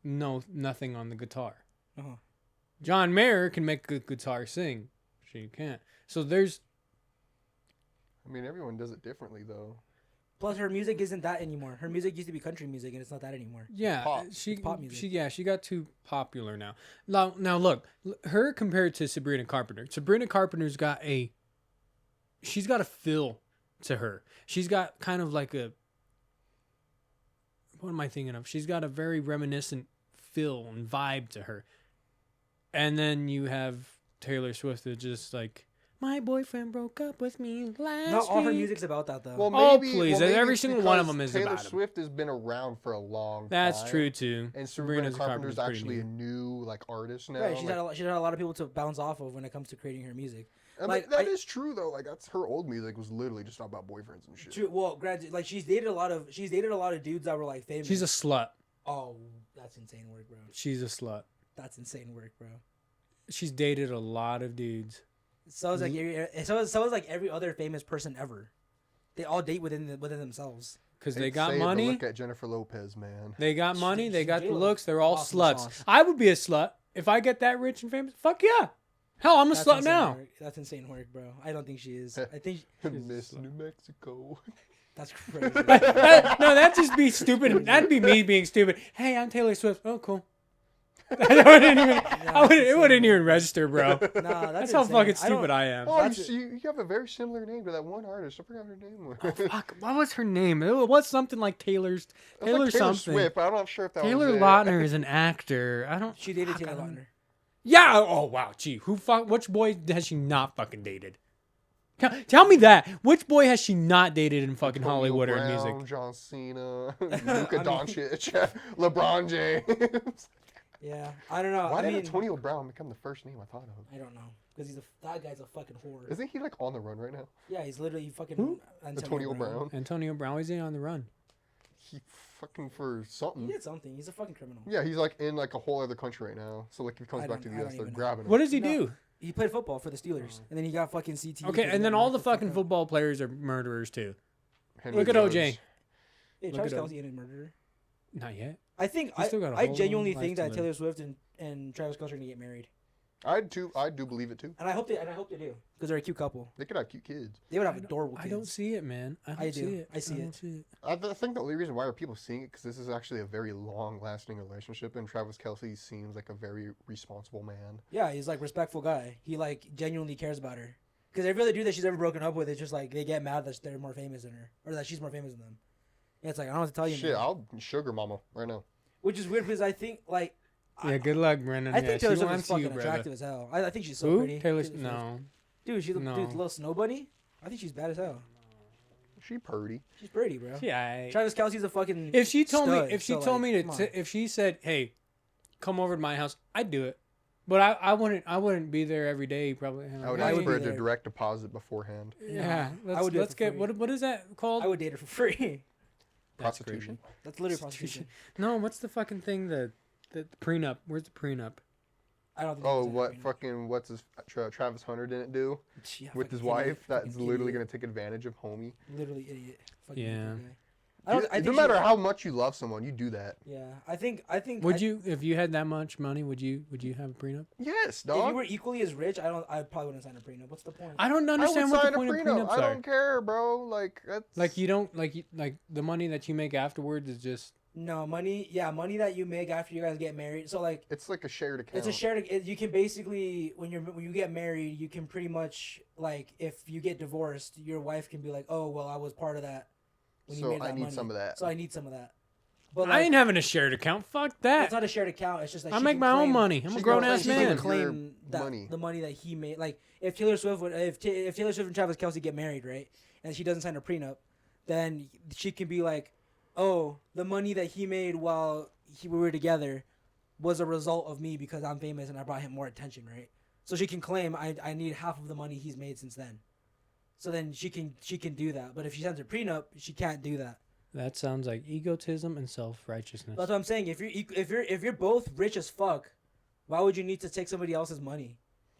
Nothing on the guitar. Uh-huh. John Mayer can make a guitar sing. She can't. So there's I mean, everyone does it differently, though. Plus, her music isn't that anymore. Her music used to be country music, and it's not that anymore. yeah, pop. she It's pop music. she got too popular now. Now look, her compared to Sabrina Carpenter. Sabrina Carpenter's got a feel to her. She's got kind of like a what am I thinking of? She's got a very reminiscent feel and vibe to her. And then you have Taylor Swift that's just like, my boyfriend broke up with me last Not all her week." music's about that though. Well, Oh, maybe, please, maybe every it's single one of because them is Taylor about him. Swift has been around for a long That's time. true too. And Sabrina Carpenter's pretty actually new. a new like artist now. right, she's like, had a lot of people to bounce off of when it comes to creating her music. I mean, like, that I- is true though. Like that's her old music was literally just all about boyfriends and shit. True. Well, granted, like she's dated a lot of dudes that were like famous. She's a slut. Oh, that's insane work, bro. She's a slut. That's insane work, bro. She's dated a lot of dudes. So is like so is like every other famous person ever. They all date within themselves. Because Hate they to got say it, but money. Look at Jennifer Lopez, man. They got money. They got the J-Lo. looks. They're all Awesome sluts. sauce. I would be a slut if I get that rich and famous. Fuck yeah. Hell, I'm a That's slut insane now. work. That's insane work, bro. I don't think she is. I think Miss New Mexico. that's crazy. No, that'd just be stupid. That'd be me being stupid. Hey, I'm Taylor Swift. Oh, cool. It wouldn't even register, bro. Nah, That's how insane. fucking I don't- stupid I am. Oh, That's you have a very similar name to that one artist. I forgot her name was. Fuck, what was her name? It was something like Taylor's. It was Taylor like Taylor something. Swift, but I'm not sure if that Taylor was it. Lautner is an actor. I don't. She dated fuck, I Taylor don't- Lautner. Yeah. Oh wow. Gee, which boy has she not fucking dated? Tell me that. Which boy has she not dated in fucking Antonio Hollywood or in Brown, music? John Cena, Luka Doncic, LeBron James. Yeah, I don't know. Why I did mean, Antonio Brown become the first name I thought of? I don't know because that guy's a fucking whore. Isn't he like on the run right now? Yeah, he's literally fucking Who? Antonio Brown. Antonio Brown. Why is he on the run? He fucking for He something. did something. He's a fucking criminal. Yeah, he's like in like a whole other country right now. So like if he comes I back to don't- the I US, don't they're even know. grabbing him. What does he No. do? He played football for the Steelers, and then he got fucking CT. Okay, and then all the fucking football players are murderers too. Henry Look at Ruggs. OJ. Hey, Look Travis at Kelce ain't a murderer. Not yet. I think He's still got a I whole genuinely life think to that live. Taylor Swift and Travis Kelce are gonna get married, I do believe it too. and I hope they do because they're a cute couple. They could have cute kids. They would have adorable kids. I don't see it, man. I don't I see do. it. I see don't it. see it. I think the only reason why are people seeing it because this is actually a very long-lasting relationship, and Travis Kelce seems like a very responsible man. Yeah, he's like respectful guy. He like genuinely cares about her. Because every other dude that she's ever broken up with, it's just like they get mad that they're more famous than her, or that she's more famous than them. And it's like I don't know what to tell you, Shit, man. I'll sugar mama right now. Which is weird because I think like Yeah, good luck, Brendan. I Yeah, think Taylor she Swift is wants fucking you, brother. attractive as hell. I think she's so Who? pretty. Taylor? Swift. No. Dude, No. dude, little snow bunny. I think she's bad as hell. She purdy. She's pretty, bro. Yeah. Travis Kelce's a fucking. If she told stud, me, if she so, told like, me come on. to, if she said, "Hey, come over to my house," I'd do it. But I wouldn't be there every day. Probably. I would I ask would for be a there. direct deposit beforehand. Yeah. No, I Let's, would do it let's for get free. what is that called? I would date her for free. That's Prostitution? crazy. That's literally prostitution. No, what's the fucking thing? The prenup. Where's the prenup? I don't think. Oh, that's what anything. fucking what's his Travis Hunter didn't do Yeah, with fucking his wife? idiot, That's fucking literally idiot. gonna take advantage of homie. Literally idiot. Fucking Yeah. idiot guy. No matter how much you love someone, you do that. Yeah, I think. Would you, if you had that much money, would you have a prenup? Yes, If dog. you were equally as rich, I probably wouldn't sign a prenup. What's the point? I don't I would understand what the sign a point of prenup. prenups I are. don't care, bro. Like that's Like you don't like the money that you make afterwards is just No money. Yeah, money that you make after you guys get married. So like, It's like a shared account. it's a shared. You can basically when you get married, you can pretty much like if you get divorced, your wife can be like, oh well, I was part of that. When you So made that I need money. some of that. So I need some of that. But I ain't having a shared account. Fuck that. It's not a shared account. It's just like I she make can my own claim- money. I'm a She grown can ass She can man. your claim that money. the money that he made. Like if Taylor Swift would, if Taylor Swift and Travis Kelce get married, right, and she doesn't sign a prenup, then she can be like, oh, the money that he made while we were together was a result of me because I'm famous and I brought him more attention, right? So she can claim I need half of the money he's made since then. So then she can do that. But if she signs a prenup, she can't do that. That sounds like egotism and self-righteousness. That's what I'm saying. If you're both rich as fuck, why would you need to take somebody else's money?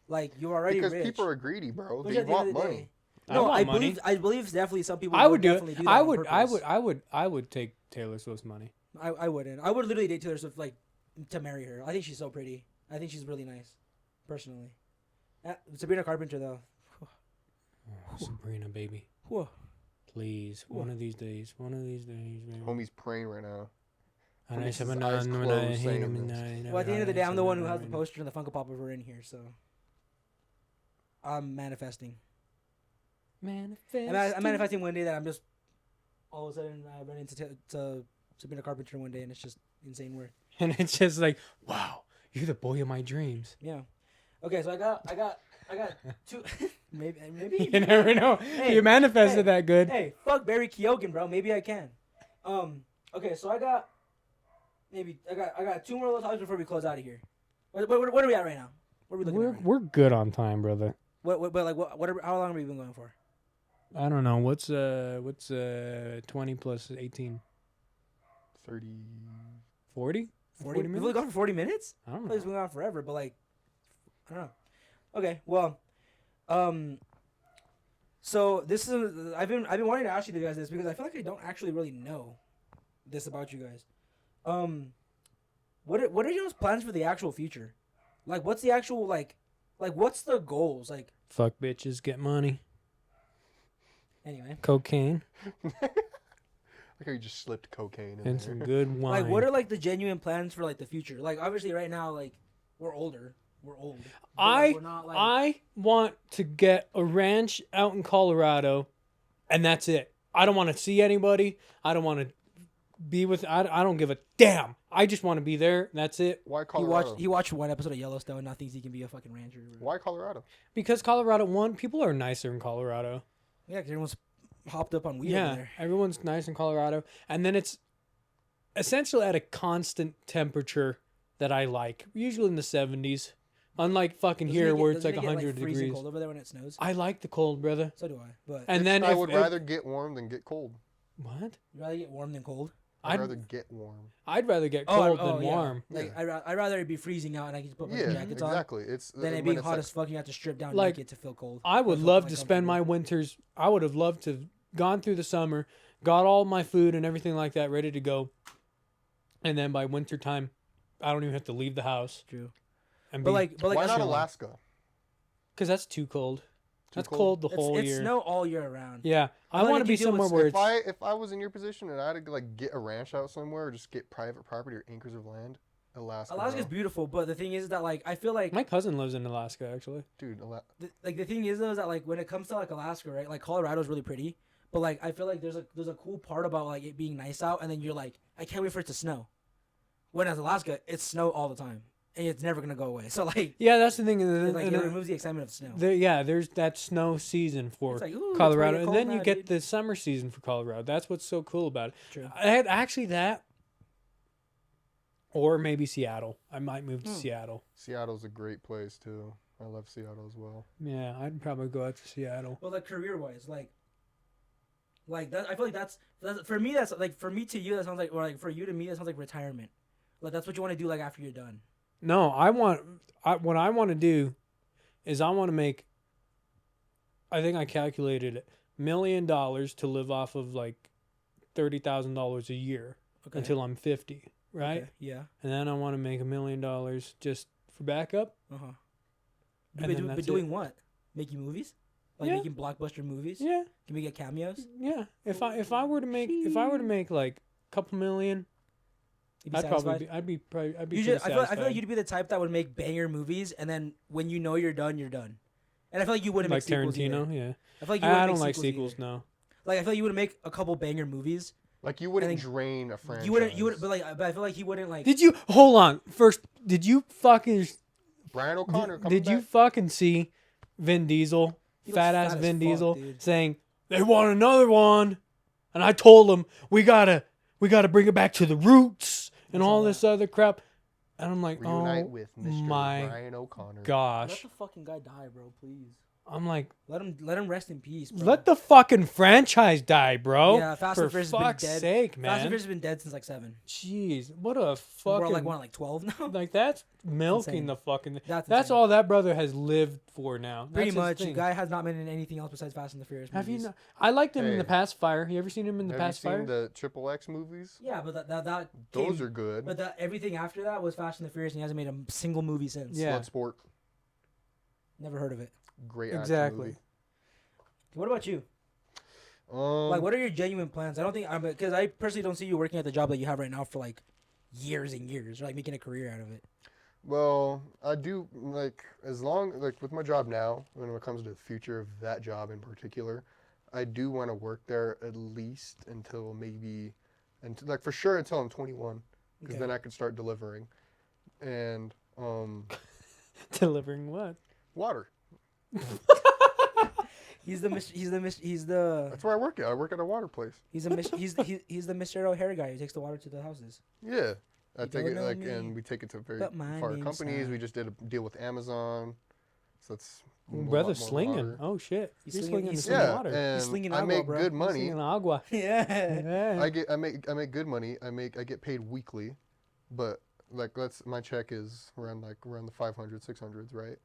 Like you're already Because rich. people are greedy, bro. Which They at the end want of the money. day- I No, want I money. believe definitely some people. I would do it. definitely do that I on would. purpose. I would take Taylor Swift's money. I wouldn't. I would literally date Taylor Swift like to marry her. I think she's so pretty. I think she's really nice, personally. Sabrina Carpenter though. Oh, Sabrina, baby. Whew. Please, one of these days. One of these days, baby. Homie's praying right now. And Homie's his eyes closed saying this. Well, at the end of the day, I'm the one who has the poster and the Funko Pop of her in here, so I'm manifesting. I'm manifesting one day that I'm just all of a sudden I run into to Sabrina Carpenter one day and it's just insane work. And it's just like, wow, you're the boy of my dreams. Yeah. Okay, so I got two. maybe You never know. Hey, You manifested that good. Hey, fuck Barry Keoghan, bro. Maybe I can. Okay, so I got two more little topics before we close out of here. What are we at right now? What are we looking at? We're good on time, brother. How long have we been going for? I don't know. What's 20 plus 18? 30. 40? 40 minutes? We've only gone for 40 minutes? I don't I thought know. it's been on forever, but like, I don't know. Okay, well, so this is I've been wanting to ask you guys this because I feel like I don't actually really know this about you guys. What are your plans for the actual future? Like, what's the actual like what's the goals? Like, Fuck bitches, get money. anyway, Cocaine Like how you just slipped cocaine in and there. some good wine. like what are like the genuine plans for like the future? Like, obviously, right now, like we're older, we're old. But, like, we're not, like, I want to get a ranch out in Colorado, and that's it. I don't want to see anybody. I don't want to be with. I don't give a damn. I just want to be there. And that's it. Why Colorado? he watched one episode of Yellowstone and now thinks he can be a fucking rancher. Why Colorado? Because Colorado, one, people are nicer in Colorado. Yeah, because everyone's hopped up on weed over Yeah, there. everyone's nice in Colorado, and then it's essentially at a constant temperature that I like, usually in the 70s. Unlike fucking Doesn't here it get- where it's doesn't like it get, 100 freezing degrees. cold over there when it snows. I like the cold, brother. So do I. But And then I if, would if- rather get warm than get cold. what? you'd rather get warm than cold. I'd rather get warm. I'd rather get cold than yeah. warm. Like Yeah. I'd rather it be freezing out and I can just put my Yeah, jackets on exactly. It's than it when being it's hot like- as fuck. You have to strip down Like, naked to feel cold. I would Or feel, love like, to spend my comfortable. winters. I would have loved to have gone through the summer, got all my food and everything like that ready to go, and then by winter time, I don't even have to leave the house. True. And But like Why not that's- Alaska? because that's too cold. Too That's cold? cold the it's, whole it's year. snow all year round. Yeah, I All want you to be can do is- somewhere where If I was in your position and I had to like get a ranch out somewhere or just get private property or acres of land, Alaska. Alaska's bro. beautiful, but the thing is that like I feel like my cousin lives in Alaska actually. Dude, the thing is though is that like when it comes to like Alaska, right? Like Colorado's really pretty, but like I feel like there's a cool part about like it being nice out, and then you're like, I can't wait for it to snow. Whereas Alaska, it's snow all the time, and it's never gonna go away. So like, Yeah, that's the thing. it, like it removes the excitement of snow. There's that snow season for It's like, ooh, it's Colorado, pretty and cold then you now, get dude. the summer season for Colorado. That's what's so cool about it. True. I had actually that, or maybe Seattle. I might move to Seattle. Seattle's a great place too. I love Seattle as well. Yeah, I'd probably go out to Seattle. Well, like career wise, like that. I feel like that's for me. That's like for me to you. That sounds like, or like for you to me, that sounds like retirement. Like that's what you want to do. Like after you're done. No, what I want to do is I want to make. I think I calculated it $1 million to live off of like $30,000 a year Okay. until I'm 50, right? Okay. Yeah. And then I want to make $1 million just for backup. Uh huh. And then But that's doing it. what? Making movies? Like Yeah. making blockbuster movies? Yeah, Can we get cameos? yeah. If I were to make like a couple million, You'd be I'd satisfied? I'd be pretty I feel satisfied. like you'd be the type that would make banger movies, and then when you know you're done, you're done. And I feel like you wouldn't Like make sequels Tarantino, either. yeah. I feel like you I wouldn't don't make like sequels. sequels, Either. no. Like I feel like you would make a couple banger movies. Like you wouldn't And then drain a franchise. You would, but I feel like he wouldn't like. Did you hold on first? Did you fucking Brian O'Connor coming did you back? fucking see Vin Diesel, He looks fat fat ass as Vin fuck, Diesel, dude. saying they want another one, and I told him we gotta bring it back to the roots and What's all all this other crap, and I'm like, Reunite oh with Mr. my Brian O'Connor. gosh, Let the fucking guy die, bro. Please. I'm like, Let him rest in peace, bro. let the fucking franchise die, bro. Yeah, Fast For and Furious has fuck's been dead. sake, Fast and man. Furious has been dead since like 7. Jeez, what a We're fucking like 12 now. like that's milking insane. the fucking. That's That's insane. all that brother has lived for now. Pretty That's his much. The thing. guy has not been in anything else besides Fast and the Furious Have you? movies. Not, I liked him in Hey. the Pacifier. You ever seen him in the Have you Pacifier? seen the Triple X movies? Yeah, but that Those came- are good. But everything after that was Fast and the Furious, and he hasn't made a single movie since. Yeah. Bloodsport, Never heard of it. great action Exactly. movie. What about you? Um, Like, what are your genuine plans? I don't think because I personally don't see you working at the job that you have right now for like years and years, or like making a career out of it. Well, I do like as long like with my job now, when it comes to the future of that job in particular, I do want to work there at least until maybe, and like for sure until I'm 21, because Okay. then I can start delivering, and Delivering what? water. He's the That's where I work at. I work at a water place. he's the Mr. O'Hare guy who takes the water to the houses. Yeah, I You take don't it know like, me, and we take it to very but my far name's companies. Sam. We just did a deal with Amazon, so that's a lot Brother more slinging. water. Oh shit. He's He's slinging- slinging he's some slinging- Yeah, water. and slinging I agua, make bro. good He's money. slinging agua. Yeah. Yeah. I make good money. I get paid weekly, but like my check is around the 500, 600s, right?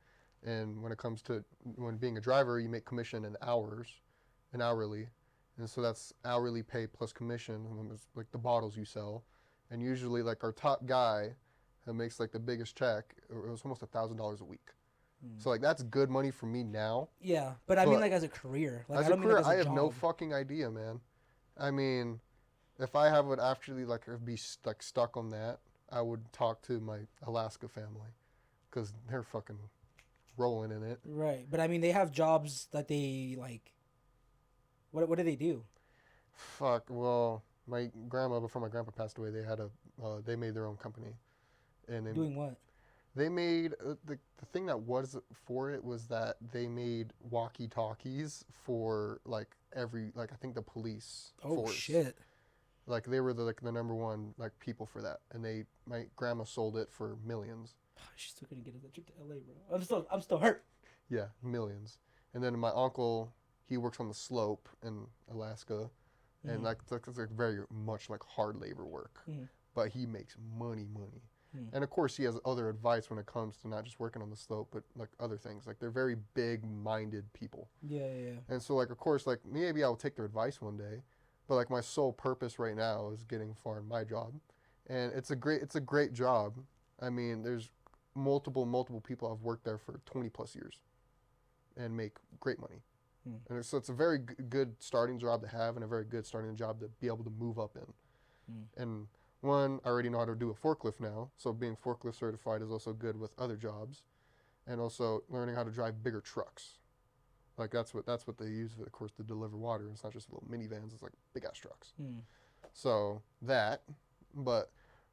And when it comes to when being a driver, you make commission in hours, and hourly, and so that's hourly pay plus commission, and it's like the bottles you sell, and usually like our top guy, who makes like the biggest check, it was almost $1,000 a week. So like that's good money for me now. Yeah, but I mean But like as a career. Like As I a don't mean career, like as a I have no job. fucking idea, man. I mean, if I would actually like be like stuck on that, I would talk to my Alaska family, because they're fucking rolling in it. Right, but I mean they have jobs that they like. What do they do? Fuck. Well, my grandma, before my grandpa passed away, they made their own company, and Doing what? they made the thing that was for it was that they made walkie talkies for like every I think the police Oh force. shit! Like they were the number one like people for that, and my grandma sold it for millions. She's still gonna get a trip to LA, bro. I'm still hurt. Yeah, millions. And then my uncle, he works on the slope in Alaska, and Mhm. that's like very much like hard labor work, Mhm. but he makes money. Mhm. And of course, he has other advice when it comes to not just working on the slope, but like other things. Like they're very big-minded people, Yeah. and so like of course like maybe I'll take their advice one day, but like my sole purpose right now is getting far in my job, and it's a great job. I mean, there's multiple people I've worked there for 20 plus years, and make great money. And so it's a very good starting job to have, and a very good starting job to be able to move up in. And one, I already know how to do a forklift now, so being forklift certified is also good with other jobs, and also learning how to drive bigger trucks. Like that's what they use, of course, to deliver water. It's not just little minivans; it's like big ass trucks. So that, but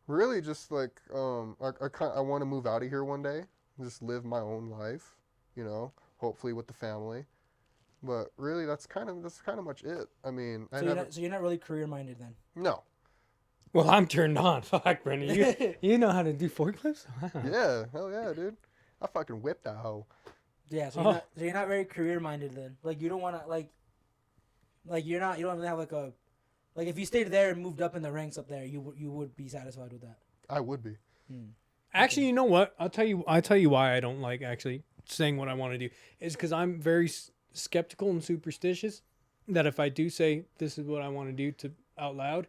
really just like I want to move out of here one day, just live my own life, hopefully with the family. But really, that's kind of much it. I mean, So you're not really career minded then. no, Well, I'm turned on. Fuck, Brendan. You know how to do forklifts? Wow. yeah, hell yeah, dude, I fucking whipped that hoe. Yeah, so Oh. you're not very career minded then. Like you don't want to like you don't really have like a like if you stayed there and moved up in the ranks up there, you would be satisfied with that. I would be. Actually, you know what? I'll tell you why I don't like actually saying what I want to do is because I'm very skeptical and superstitious that if I do say this is what I want to do, out loud,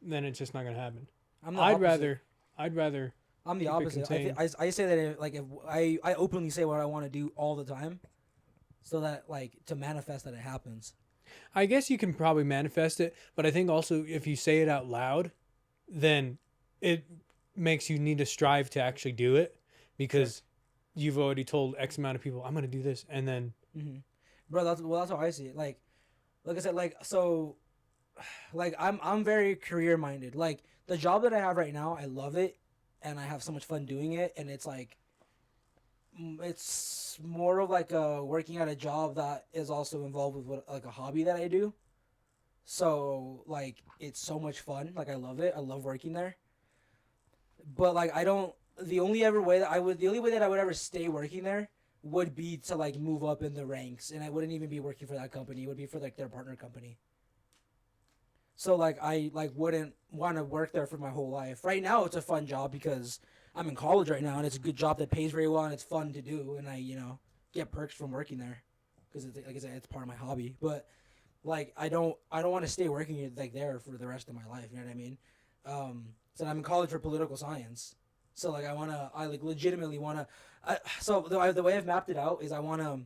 then it's just not gonna happen. I'm the I'd opposite. rather. I'm the keep it opposite. contained. I say that if I openly say what I want to do all the time, so that like to manifest that it happens. I guess you can probably manifest it, but I think also if you say it out loud, then it makes you need to strive to actually do it because you've already told X amount of people I'm gonna do this, and then Bro, that's how I see it. Like I said, I'm very career minded. Like the job that I have right now, I love it, and I have so much fun doing it. And it's like, it's more of like working at a job that is also involved with like a hobby that I do. So like it's so much fun. Like I love it. I love working there. But like I don't. The only way that I would ever stay working there would be to like move up in the ranks, and I wouldn't even be working for that company. It would be for like their partner company. So like I like wouldn't want to work there for my whole life. Right now it's a fun job because I'm in college right now and it's a good job that pays very well and it's fun to do, and I get perks from working there because it's, like I said, it's part of my hobby. But like I don't want to stay working like there for the rest of my life. You know what I mean? So I'm in college for political science. So like I like legitimately wanna. So the way I've mapped it out is I wanna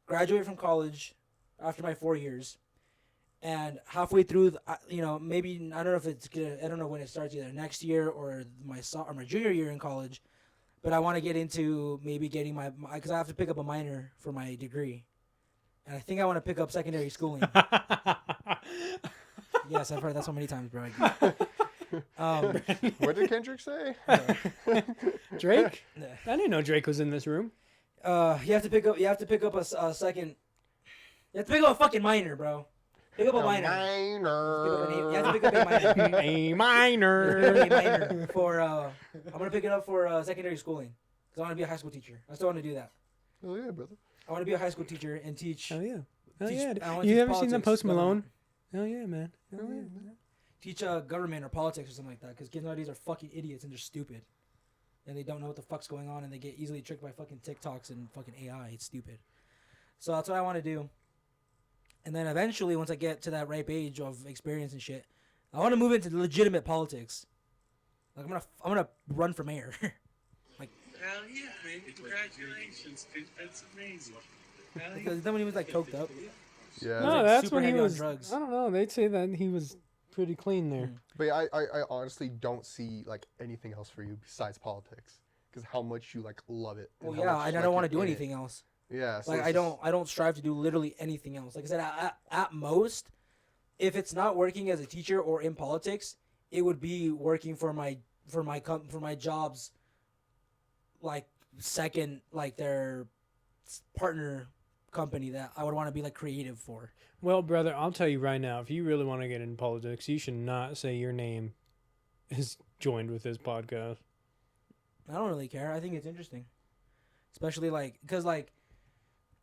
graduate from college after my 4 years, and halfway through, maybe I don't know if it's good. I don't know when it starts, either next year or my junior year in college. But I want to get into maybe getting because I have to pick up a minor for my degree, and I think I want to pick up secondary schooling. Yes, I've heard that so many times, bro. What did Kendrick say? Drake. Yeah. I didn't know Drake was in this room. You have to pick up a second. You have to pick up a fucking minor, bro. Pick up a minor. You have to pick up a minor. A A minor. minor for I'm gonna pick it up for secondary schooling because I want to be a high school teacher. I still want to do that. Oh yeah, brother. I want to be a high school teacher and teach. Hell yeah. Hell Teach- yeah. I wanna You teach ever seen the politics, Post Malone? government. Hell yeah, man. Hell yeah. Teach government or politics or something like that because kids nowadays are fucking idiots and they're stupid, and they don't know what the fuck's going on and they get easily tricked by fucking TikToks and fucking AI. It's stupid. So that's what I want to do. And then eventually, once I get to that ripe age of experience and shit, I want to move into legitimate politics. Like I'm gonna run for mayor. Hell yeah, man. Congratulations, dude. That's amazing. Hell yeah. Because then when he was like coked up. Yeah. No, like that's super when he heavy on was. drugs. I don't know. They'd say that he was pretty clean there. But yeah, I honestly don't see like anything else for you besides politics, because how much you like love it. and Well, how yeah, much, and I like, don't want to you're do in it. anything else. Yeah. So Like it's I don't strive to do literally anything else. Like I said, at most, if it's not working as a teacher or in politics, it would be working for my jobs, like second, like their partner company that I would want to be like creative for. Well, brother, I'll tell you right now. If you really want to get into politics, you should not say your name is joined with this podcast. I don't really care. I think it's interesting, especially like because like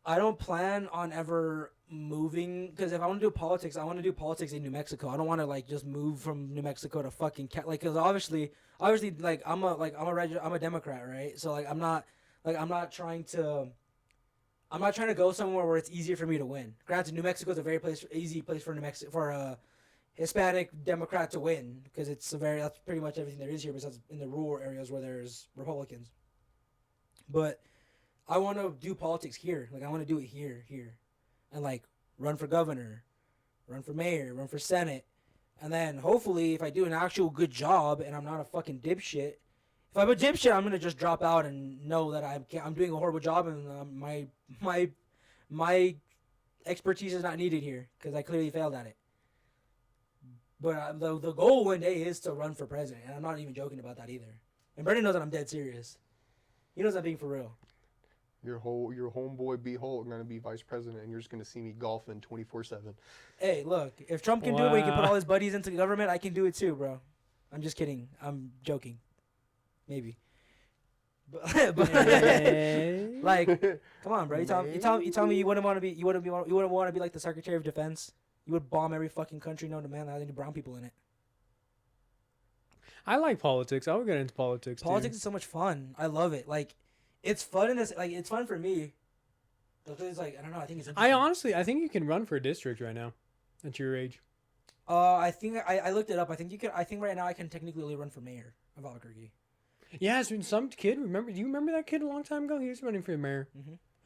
I don't plan on ever moving because if I want to do politics, I want to do politics in New Mexico. I don't want to like just move from New Mexico to fucking because obviously like I'm a Democrat, right? So like I'm not trying to go somewhere where it's easier for me to win. Granted, New Mexico is a very easy place for a Hispanic Democrat to win because that's pretty much everything there is here besides in the rural areas where there's Republicans. But I want to do politics here. Like I want to do it here, and like run for governor, run for mayor, run for senate, and then hopefully if I do an actual good job and I'm not a fucking dipshit. If I'm a dipshit, I'm gonna just drop out and know that I'm doing a horrible job and my expertise is not needed here because I clearly failed at it. But the goal one day is to run for president, and I'm not even joking about that either. And Brinen knows that I'm dead serious. He knows I'm being for real. Your homeboy B Holt gonna be vice president, and you're just gonna see me golfing 24/7. Hey, look, if Trump can do it when he can put all his buddies into government, I can do it too, bro. I'm just kidding. I'm joking. Maybe. But like, come on, bro. You tell me you wouldn't want to be like the Secretary of Defense. You would bomb every fucking country known to man that had any brown people in it. I like politics. I would get into politics. Politics is so much fun. I love it. Like, it's fun in this. Like, it's fun for me. Because like I don't know. I think it's. I think you can run for a district right now, at your age. I think I looked it up. I think you can. I think right now I can technically only run for mayor of Albuquerque. Yeah, it's been some kid. Remember? Do you remember that kid a long time ago? He was running for the mayor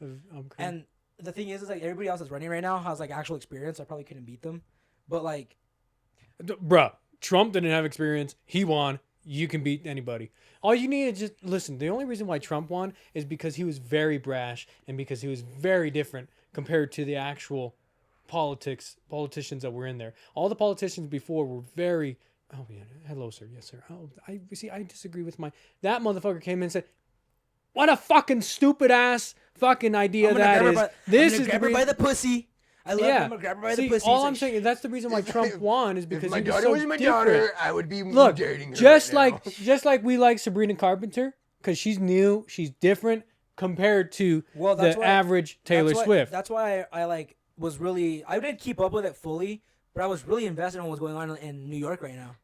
of Albuquerque. And the thing is like everybody else that's running right now has like actual experience. I probably couldn't beat them, but like, Bruh, Trump didn't have experience. He won. You can beat anybody. All you need is just listen. The only reason why Trump won is because he was very brash and because he was very different compared to the actual politicians that were in there. All the politicians before were very. Oh yeah, hello sir, yes sir. Oh, I see. I disagree with that motherfucker came in and said, "What a fucking stupid ass fucking idea that is." This is grab her by the pussy. I love him. I'm gonna grab her by the pussy. All I'm saying is that's the reason why Trump won is because if my he was daughter so was my different. daughter, I would be Look, dating her just right now. just like we like Sabrina Carpenter because she's new, she's different compared to the average Taylor Swift. That's why I like was really. I didn't keep up with it fully, but I was really invested in what's going on in New York right now.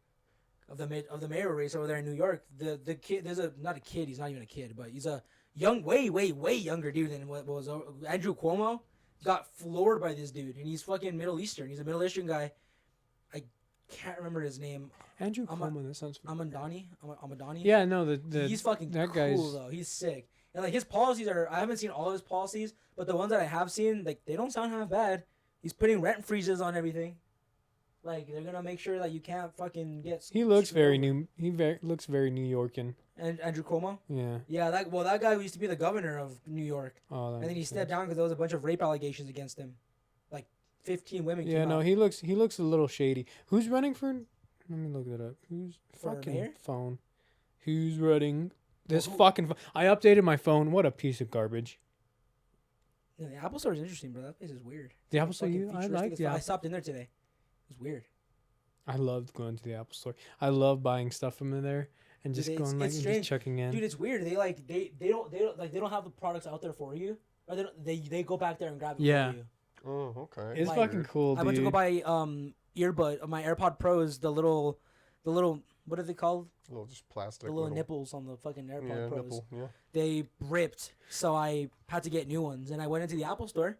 Of the mayor race over there in New York, the kid not a kid, he's not even a kid, but he's a young, way younger dude than what was Andrew Cuomo. Got floored by this dude, and he's fucking Middle Eastern. He's a Middle Eastern guy. I can't remember his name. Andrew Cuomo, that sounds Amadani. Amadani. Yeah, no, he's fucking that cool guy's... though. He's sick, and like his policies are. I haven't seen all of his policies, but the ones that I have seen, like they don't sound half bad. He's putting rent freezes on everything. Like they're gonna make sure that you can't fucking get. He looks very new. Looks very New Yorkan. And Andrew Cuomo. Yeah. Yeah. That guy used to be the governor of New York. Oh. And then he stepped down because there was a bunch of rape allegations against him. Like 15 women. Yeah. No. He looks a little shady. Who's running for? Let me look that up. Who's for fucking mayor? phone? Who's running this fucking? I updated my phone. What a piece of garbage. Yeah, the Apple Store is interesting, bro. That place is weird. The Apple Store. I like the. I stopped in there today. It was weird. I loved going to the Apple Store. I love buying stuff from there and just going like and just checking in. Dude, it's weird. They don't have the products out there for you, or they go back there and grab it for you. Oh, okay. It's fucking cool. I went to go buy earbud, my AirPod Pros, the little what are they called? Little just plastic. The little nipples on the fucking AirPod Pros. Nipple, yeah. They ripped, so I had to get new ones, and I went into the Apple Store.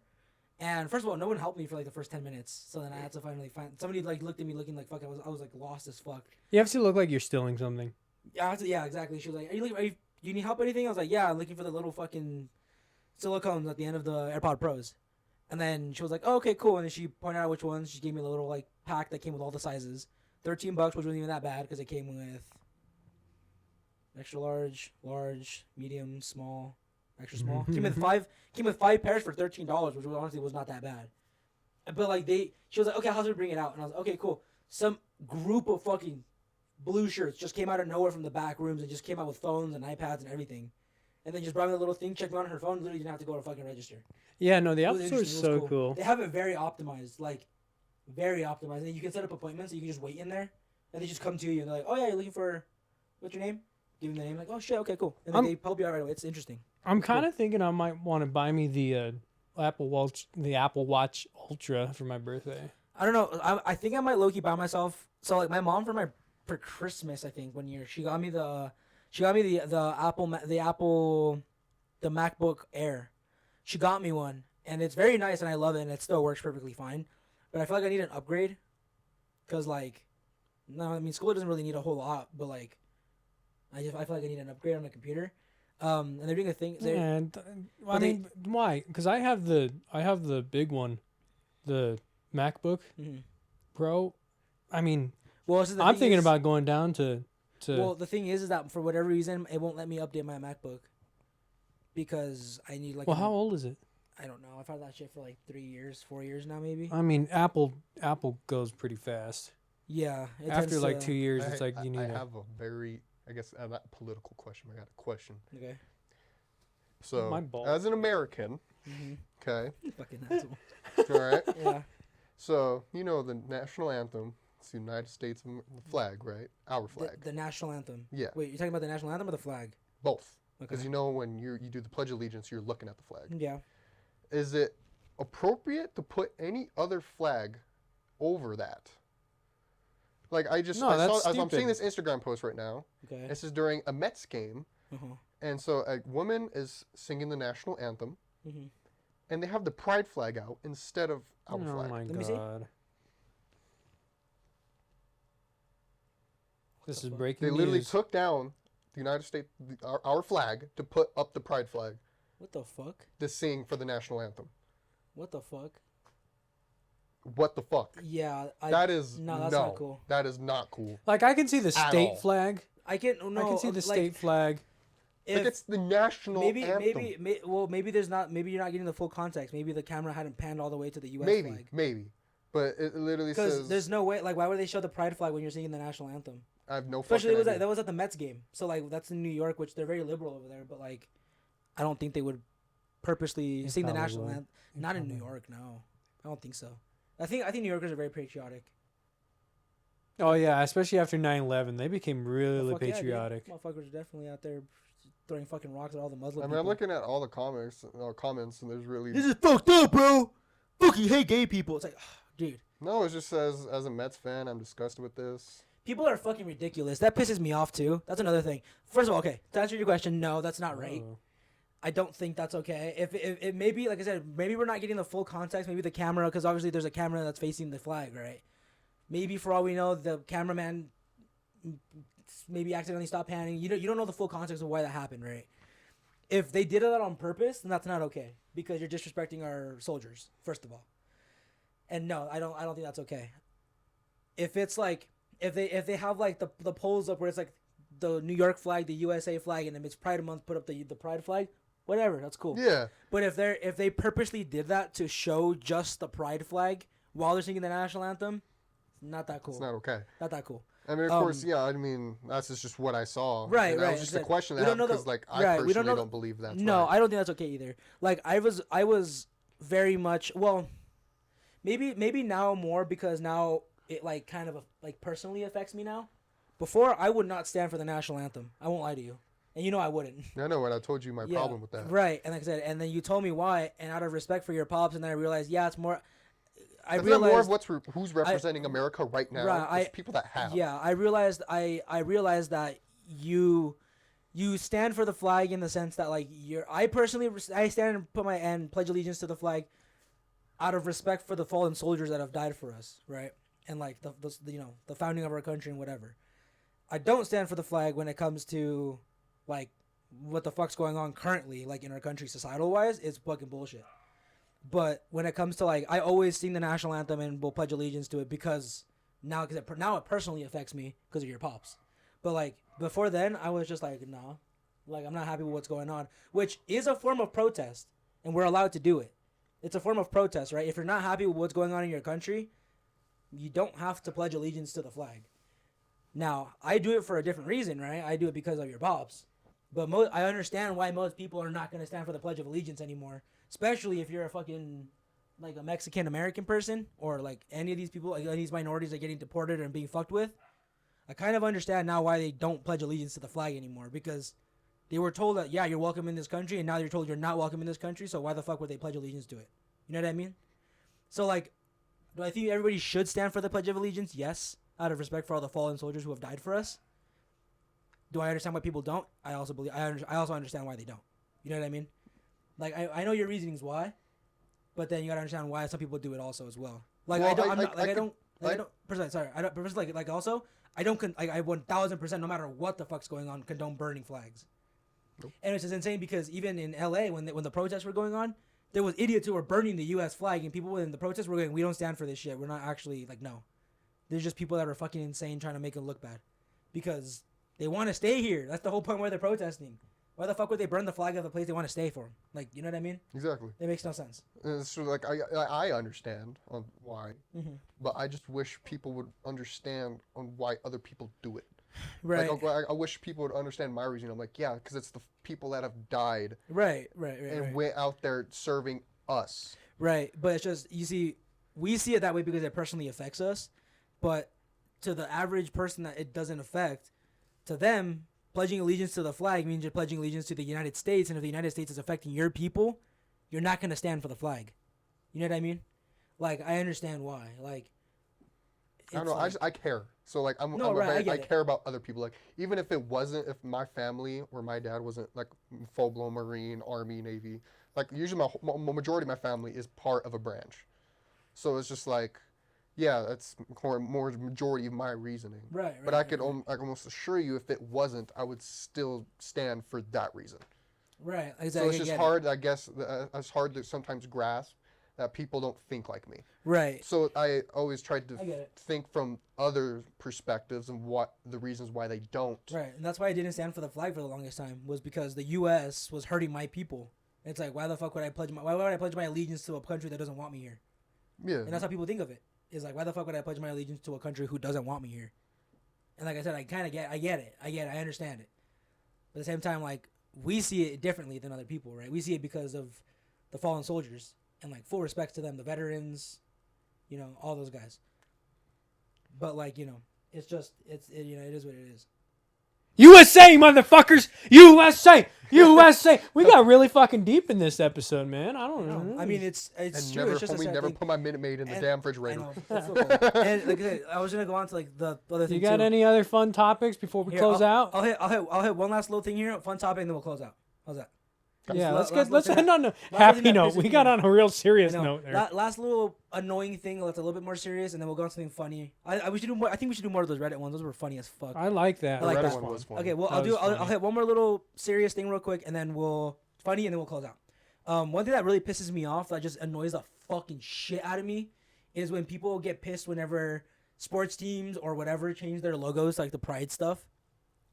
And first of all, no one helped me for like the first 10 minutes. So then I had to finally find somebody like looked at me looking like fuck. I was like lost as fuck. You have to look like you're stealing something. Yeah, exactly. She was like, do you need help or anything? I was like, yeah, I'm looking for the little fucking silicones at the end of the AirPod Pros. And then she was like, oh, okay, cool. And then she pointed out which ones. She gave me a little like pack that came with all the sizes. $13, which wasn't even that bad because it came with extra large, medium, small. Extra small. Came with five pairs for $13, which honestly was not that bad. But like she was like, okay, how's we bring it out? And I was like, okay, cool. Some group of fucking blue shirts just came out of nowhere from the back rooms and just came out with phones and iPads and everything, and then just brought me the little thing, checked me on her phone, literally didn't have to go to fucking register. Yeah, no, the Apple Store is so cool. They have it very optimized, and then you can set up appointments, so you can just wait in there, and they just come to you and they're like, oh yeah, you're looking for, what's your name? Give them the name, like, oh shit, okay, cool, and then they help you out right away. It's interesting. I'm kind of thinking I might want to buy me the Apple Watch Ultra for my birthday. I don't know. I think I might low-key buy myself. So like my mom for Christmas, I think one year she got me the MacBook Air. She got me one, and it's very nice, and I love it, and it still works perfectly fine. But I feel like I need an upgrade, cause like, no, I mean school doesn't really need a whole lot, but like, I feel like I need an upgrade on the computer. And they're doing a thing. I mean, why? Because I have the big one, the MacBook Pro. I mean, I'm thinking about going down to. Well, the thing is that for whatever reason, it won't let me update my MacBook. Because I need like. Well, how old is it? I don't know. I've had that shit for like 4 years now, maybe. I mean, Apple goes pretty fast. Yeah. After like 2 years, it's like you need. I have a very. I guess not a political question. I got a question. Okay. So, as an American, okay. Fucking asshole. All right. Yeah. So the national anthem. It's the United States flag, right? Our flag. The national anthem. Yeah. Wait, you're talking about the national anthem or the flag? Both. Okay. Because when you do the Pledge of Allegiance, you're looking at the flag. Yeah. Is it appropriate to put any other flag over that? Like I'm seeing this Instagram post right now. Okay. This is during a Mets game, and so a woman is singing the national anthem, and they have the pride flag out instead of our flag. Oh my Let me see. god! This the is fuck? breaking They literally news. took down the United States, our flag, to put up the pride flag What the fuck? to sing for the national anthem. What the fuck? What the fuck? Yeah, That is no, that's not cool. That is not cool. Like I can see the At state all. flag. I can no. I can see the like, state flag. If Like it's the national anthem. maybe there's not. Maybe you're not getting the full context. Maybe the camera hadn't panned all the way to the U.S. Maybe, flag. maybe. But it literally Because says. there's no way. Like, why would they show the pride flag when you're singing the national anthem? I have no Especially fucking idea. that was at the Mets game. So like that's in New York, which they're very liberal over there. But like, I don't think they would purposely They sing the probably national would. anthem. Not in New York, no. I don't think so. I think New Yorkers are very patriotic. Oh yeah, especially after 9/11, they became really Fuck yeah, dude. patriotic. Motherfuckers are definitely out there throwing fucking rocks at all the Muslim I mean, people. I'm looking at all the comments, and there's really This is fucked up, bro. Fucking hate gay people. It's like, dude. no. It just says, as a Mets fan, I'm disgusted with this. People are fucking ridiculous. That pisses me off too. That's another thing. First of all, okay, to answer your question, no, that's not right. Oh. I don't think that's okay. If it maybe, like I said, maybe we're not getting the full context. Maybe the camera, because obviously there's a camera that's facing the flag, right? Maybe for all we know, the cameraman maybe accidentally stopped panning. You don't know the full context of why that happened, right? If they did that on purpose, then that's not okay because you're disrespecting our soldiers, first of all. And no, I don't think that's okay. If it's like if they have like the polls up where it's like the New York flag, the USA flag, and then it's Pride Month, put up the Pride flag, whatever, that's cool. Yeah. But if they purposely did that to show just the Pride flag while they're singing the national anthem, not that cool. It's not okay. Not that cool. I mean, of course, yeah. I mean, that's just what I saw. Right, and right. That was just a question that happened because, like, I right, personally we don't, know don't believe that's no, right. I don't think that's okay either. Like, I was very much maybe now more because now it like kind of like personally affects me now. Before I would not stand for the national anthem. I won't lie to you, and you know I wouldn't. I know what I told you. My problem with that. Right, and like I said, and then you told me why, and out of respect for your pops, and then I realized, yeah, it's more. I It's realized not more of who's representing America right now. Right, It's people that have. Yeah, I realized that you stand for the flag in the sense that like I personally I stand and put my and pledge allegiance to the flag out of respect for the fallen soldiers that have died for us, right? And like the the founding of our country and whatever. I don't stand for the flag when it comes to like what the fuck's going on currently like in our country societal wise. It's fucking bullshit. But when it comes to like, I always sing the national anthem and will pledge allegiance to it because now it personally affects me because of your pops. But like before then, I was just like, nah, like I'm not happy with what's going on, which is a form of protest, and we're allowed to do it. It's a form of protest, right? If you're not happy with what's going on in your country, you don't have to pledge allegiance to the flag. Now, I do it for a different reason, right? I do it because of your pops. But I understand why most people are not going to stand for the Pledge of Allegiance anymore. Especially if you're a fucking, like, a Mexican-American person. Or, like, any of these people, like, any of these minorities are getting deported and being fucked with. I kind of understand now why they don't pledge allegiance to the flag anymore. Because they were told that, yeah, you're welcome in this country. And now you're told you're not welcome in this country. So why the fuck would they pledge allegiance to it? You know what I mean? So, like, do I think everybody should stand for the Pledge of Allegiance? Yes. Out of respect for all the fallen soldiers who have died for us. Do I understand why people don't? I also understand why they don't. You know what I mean? Like I know your reasonings why, but then you gotta understand why some people do it also as well. Like Well, I don't, I don't 1000% no matter what the fuck's going on condone burning flags. Nope. And it's just insane because even in LA when the protests were going on, there was idiots who were burning the U.S. flag and people within the protests were going, we don't stand for this shit. We're not actually like no. There's just people that are fucking insane trying to make it look bad, because they want to stay here. That's the whole point why they're protesting. Why the fuck would they burn the flag of the place they want to stay for? Like, you know what I mean? Exactly. It makes no sense. And it's sort of like I understand on why, Mm-hmm. but I just wish people would understand on why other people do it. Right. Like, I wish people would understand my reason. I'm like, yeah, because it's the people that have died Right. and went out there serving us. Right. But it's just, you see, we see it that way because it personally affects us. But to the average person that it doesn't affect, to them, pledging allegiance to the flag means you're pledging allegiance to the United States. And if the United States is affecting your people, you're not going to stand for the flag. You know what I mean? Like, I understand why. Like, I don't know. like, I care. So like I care about other people. Like even if it wasn't, if my family or my dad wasn't like full blown Marine, Army, Navy, like usually my majority of my family is part of a branch. So it's just like, Yeah, that's more majority of my reasoning. Right. But I could I can almost assure you, if it wasn't, I would still stand for that reason. Right. Exactly. So it's I just get hard, I guess. It's hard to sometimes grasp that people don't think like me. it. Right. So I always tried to I get it. think from other perspectives and what the reasons why they don't. Right. And that's why I didn't stand for the flag for the longest time, was because the U.S. was hurting my people. It's like, why the fuck would I pledge why would I pledge my allegiance to a country that doesn't want me here? Yeah. And that's how people think of it. It's like, why the fuck would I pledge my allegiance to a country who doesn't want me here? And like I said, I get it. I understand it. But at the same time, like, we see it differently than other people, right? We see it because of the fallen soldiers, and like, full respect to them, the veterans, you know, all those guys. But like, you know, it's just, it is what it is. USA, motherfuckers! USA! USA! We got really fucking deep in this episode, man. I don't know. I mean, it's And true. never, it's just a homie, sad never thing. put my Minute Maid in the And- damn I refrigerator. know. That's so cool. And like I said, I was gonna go on to like the other thing. You got too. any other fun topics before we Here, close out? I'll hit one last little thing here, fun topic, and then we'll close out. How's that? Yeah, Last let's thing end on a last happy thing that note. pisses We me got off. on a real I serious know. note there. Last little annoying thing that's a little bit more serious, and then we'll go on to something funny. We should do more. I think we should do more of those Reddit ones. Those were funny as fuck. I like that. I like the Reddit that. one was fun. Okay, well, That was I'll funny. hit one more little serious thing real quick, and then we'll close out. One thing that really pisses me off, that just annoys the fucking shit out of me, is when people get pissed whenever sports teams or whatever change their logos, like the Pride stuff.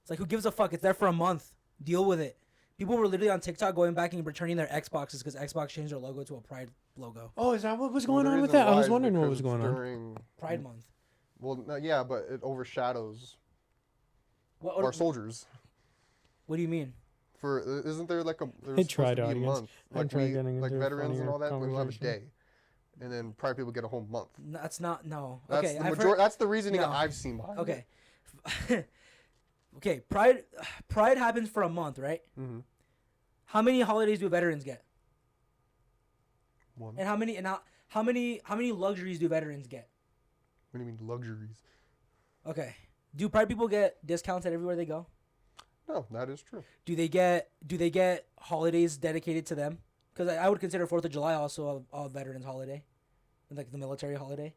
It's like, who gives a fuck? It's there for a month. Deal with it. People were literally on TikTok going back and returning their Xboxes because Xbox changed their logo to a Pride logo. Oh, is that what was Well, going the on with reason that? I why was is wondering what because was it's going on. during, Pride Month. Well, no, yeah, but it overshadows What, our soldiers. what do you mean? Isn't there like I tried, supposed to be a audience. month? I Like tried getting like into a veterans and funnier all that, we'll have a conversation. day. And then Pride people get a whole month. That's not, no. That's Okay, the I've major- That's the reasoning No. I've seen behind it. Okay. Okay, Pride happens for a month, right? Mm-hmm. How many holidays do veterans get? One. And how many luxuries do veterans get? What do you mean luxuries? Okay. Do Pride people get discounts at everywhere they go? No, that is true. Do they get holidays dedicated to them? Because I would consider 4th of July also a veterans holiday, like the military holiday.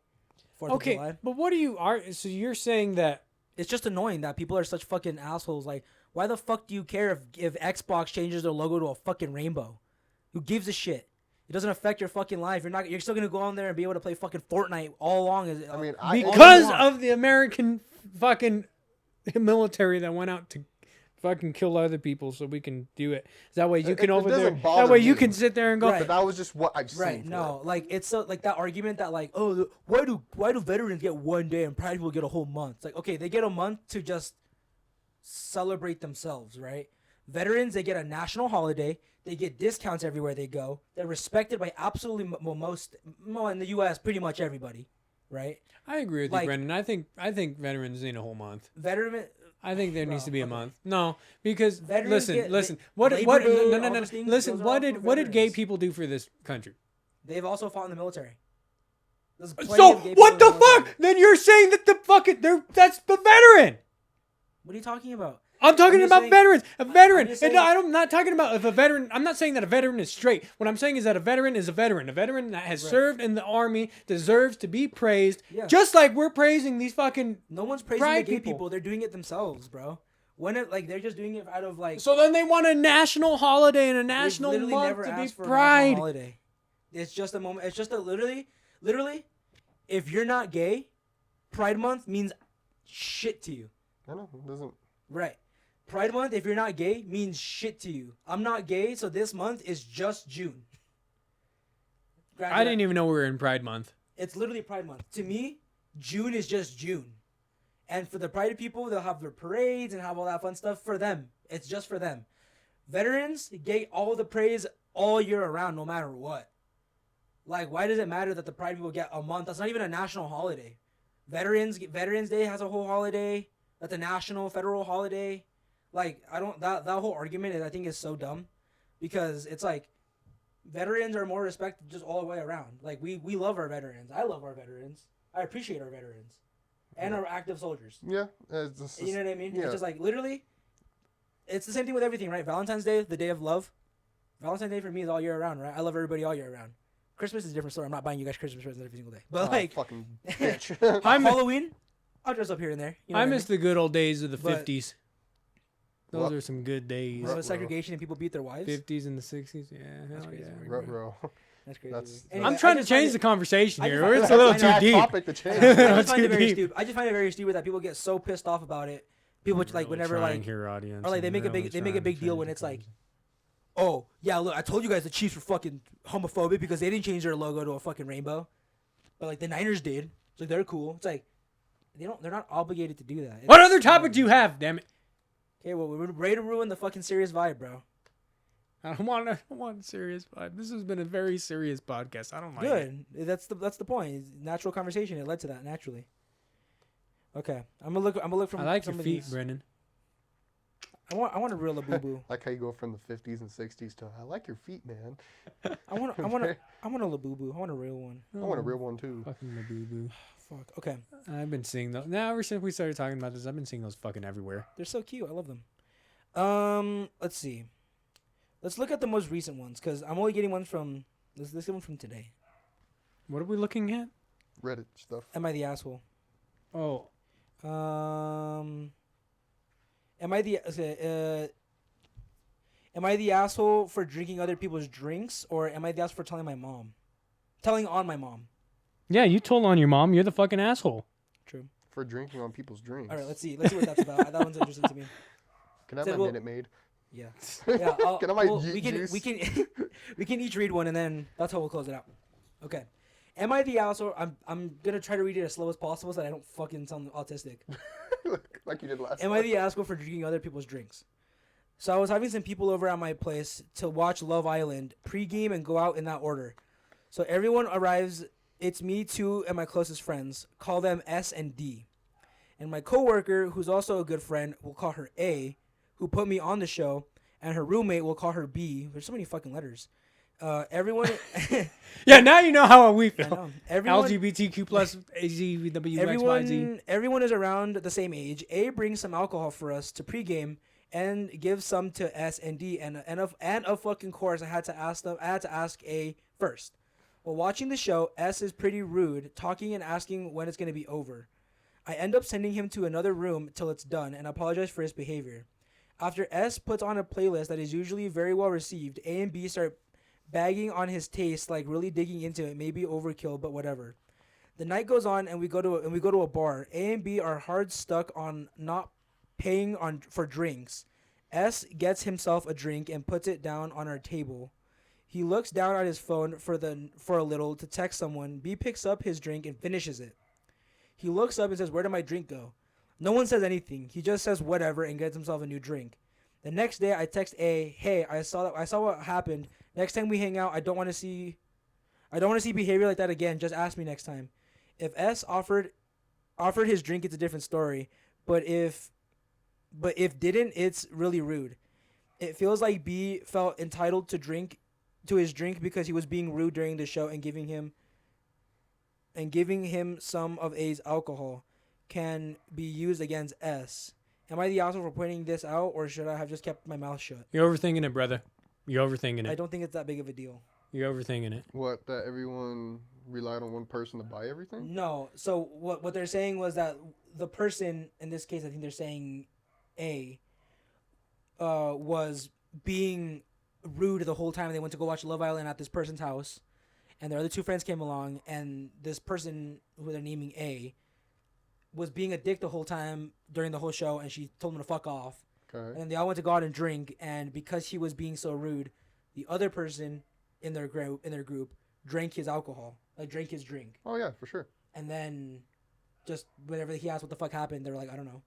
4th of Okay, July. but what do you are? So you're saying that? It's just annoying that people are such fucking assholes. Like, why the fuck do you care if Xbox changes their logo to a fucking rainbow? Who gives a shit? It doesn't affect your fucking life. You're still gonna go on there and be able to play fucking Fortnite all along. I mean, Because want. of the American fucking military that went out to fucking kill other people, so we can do it. That way you can it over there. doesn't bother That way you me. can sit there and go. Right. but that was just what I've seen. Right? for No, it. like it's so like that argument that like, oh, why do veterans get one day and Pride people get a whole month? It's like, okay, they get a month to just celebrate themselves, right? Veterans, they get a national holiday. They get discounts everywhere they go. They're respected by absolutely most in the U.S. pretty much everybody, right? I agree with Like- you, Brendan. I think veterans need a whole month. Veteran. I think there needs Bro, to be a okay. month. No, because Veterans listen. get- What? Labor Day, No. all those things, Listen. those are What all did for what did gay veterans. people do for this country? They've also fought in the military. There's plenty So of gay people what in the military. fuck? Then you're saying that the fucking that's the veteran. What are you talking about? I'm talking just about saying- veterans. A veteran. just And saying- I'm not talking about if a veteran. I'm not saying that a veteran is straight. What I'm saying is that a veteran is a veteran. A veteran that has Right. served in the army deserves to be praised. Yeah. Just like we're praising these fucking. No one's praising Pride the gay people. people. They're doing it themselves, bro. When it like they're just doing it out of like. So then they want a national holiday and a they've national literally month never to be asked for a national pride. holiday. It's just a moment. It's just a literally. If you're not gay, Pride Month means shit to you. I know it doesn't. Right. Pride Month, if you're not gay, means shit to you. I'm not gay, so this month is just June. I didn't even know we were in Pride Month. It's literally Pride Month. To me, June is just June. And for the Pride people, they'll have their parades and have all that fun stuff for them. It's just for them. Veterans get all the praise all year around, no matter what. Like, why does it matter that the Pride people get a month? That's not even a national holiday. Veterans Day has a whole holiday. That's a national federal holiday. Like, I don't that whole argument I think is so dumb, because it's like veterans are more respected just all the way around. Like we love our veterans. I love our veterans. I appreciate our veterans and our active soldiers. Yeah, it's just, You know what I mean? Yeah. It's just like literally, it's the same thing with everything, right? Valentine's Day, the day of love. Valentine's Day for me is all year around, right? I love everybody all year around. Christmas is a different story. I'm not buying you guys Christmas presents every single day. But Oh, like fucking bitch. Halloween, I'll dress up here and there. You know I what miss the good old days of the But- 50s. Those Well- are some good days. You know, segregation and people beat their wives. 50s and the 60s. Yeah, That's hell crazy. yeah. Ruh-roh. That's crazy. That's- dude. Anyway, I'm trying I to just find change it- the conversation I here. just- It's I a little just too find Bad deep. topic to change. I just find Too it very deep. stupid. I just find it very stupid that people get so pissed off about it. People like Really whenever trying like here, audience. or like they I'm make a really big they make a trying to big deal change when the it's like, conversation. oh yeah, look, I told you guys the Chiefs were fucking homophobic because they didn't change their logo to a fucking rainbow, but like the Niners did. It's like they're cool. It's like they're not obligated to do that. What It's- other topic do you have? Damn it! Okay, well we're ready to ruin the fucking serious vibe, bro. I don't want a serious vibe. This has been a very serious podcast. I don't like it. Good. That's the point. It's natural conversation. It led to that naturally. Okay, I'm gonna look from. I like some your of feet, these. Brennan. I want a real boo. Like how you go from the 50s and 60s to, I like your feet, man. I want a Labubu. I want a real one. I want a real one, too. Fucking the boo boo. Fuck. Okay, I've been seeing those. Now, ever since we started talking about this, I've been seeing those fucking everywhere. they're so cute. I love them. Let's see. Let's look at the most recent ones because I'm only getting ones from. Let's get one from today. What are we looking at? Reddit stuff. Am I the asshole? Oh, Am I the am I the asshole for drinking other people's drinks, or am I the asshole for telling on my mom? yeah, you told on your mom. You're the fucking asshole. True. For drinking on people's drinks. All right, let's see what that's about. That one's interesting to me. Can I have Said, my well- Minute Maid? Yeah. Yeah. Can I have my we can juice? we can we can each read one and then that's how we'll close it out. Okay. Am I the asshole? I'm gonna try to read it as slow as possible so that I don't fucking sound autistic. Like you did last Am time. I the asshole for drinking other people's drinks? So I was having some people over at my place to watch Love Island pregame and go out in that order. So everyone arrives. It's me, two, and my closest friends. Call them S and D. And my coworker, who's also a good friend, we'll call her A, who put me on the show, and her roommate, we'll call her B. There's so many fucking letters. Everyone. Yeah, now you know how we I feel. know. Everyone. LGBTQ plus AZWXYZ. Everyone is around the same age. A brings some alcohol for us to pregame and gives some to S and D. And of fucking course, I had to ask A first. While watching the show, S is pretty rude, talking and asking when it's going to be over. I end up sending him to another room till it's done and apologize for his behavior. After S puts on a playlist that is usually very well received, A and B start bagging on his taste, like really digging into it, maybe overkill, but whatever. The night goes on and we go to a bar. A and B are hard stuck on not paying for drinks. S gets himself a drink and puts it down on our table. He looks down at his phone for a little to text someone. B picks up his drink and finishes it. He looks up and says, "Where did my drink go?" No one says anything. He just says whatever and gets himself a new drink. The next day, I text A, "Hey, I saw what happened. Next time we hang out, I don't want to see behavior like that again. Just ask me next time." If S offered his drink, it's a different story. But if didn't, it's really rude. It feels like B felt entitled to his drink because he was being rude during the show and giving him some of A's alcohol can be used against S. Am I the asshole for pointing this out, or should I have just kept my mouth shut? You're overthinking it, brother. You're overthinking I it. don't think it's that big of a deal. You're overthinking it. What, that everyone relied on one person to buy everything? No. So what they're saying was that the person, in this case, I think they're saying A, was being rude the whole time. They went to go watch Love Island at this person's house, and their other two friends came along, and this person, who they're naming A, was being a dick the whole time during the whole show, and she told him to fuck off. Okay. And then they all went to go out and drink, and because he was being so rude, the other person in their group drank his alcohol, like drank his drink. Oh, yeah, for sure. And then just whenever he asked what the fuck happened, they were like, I don't know.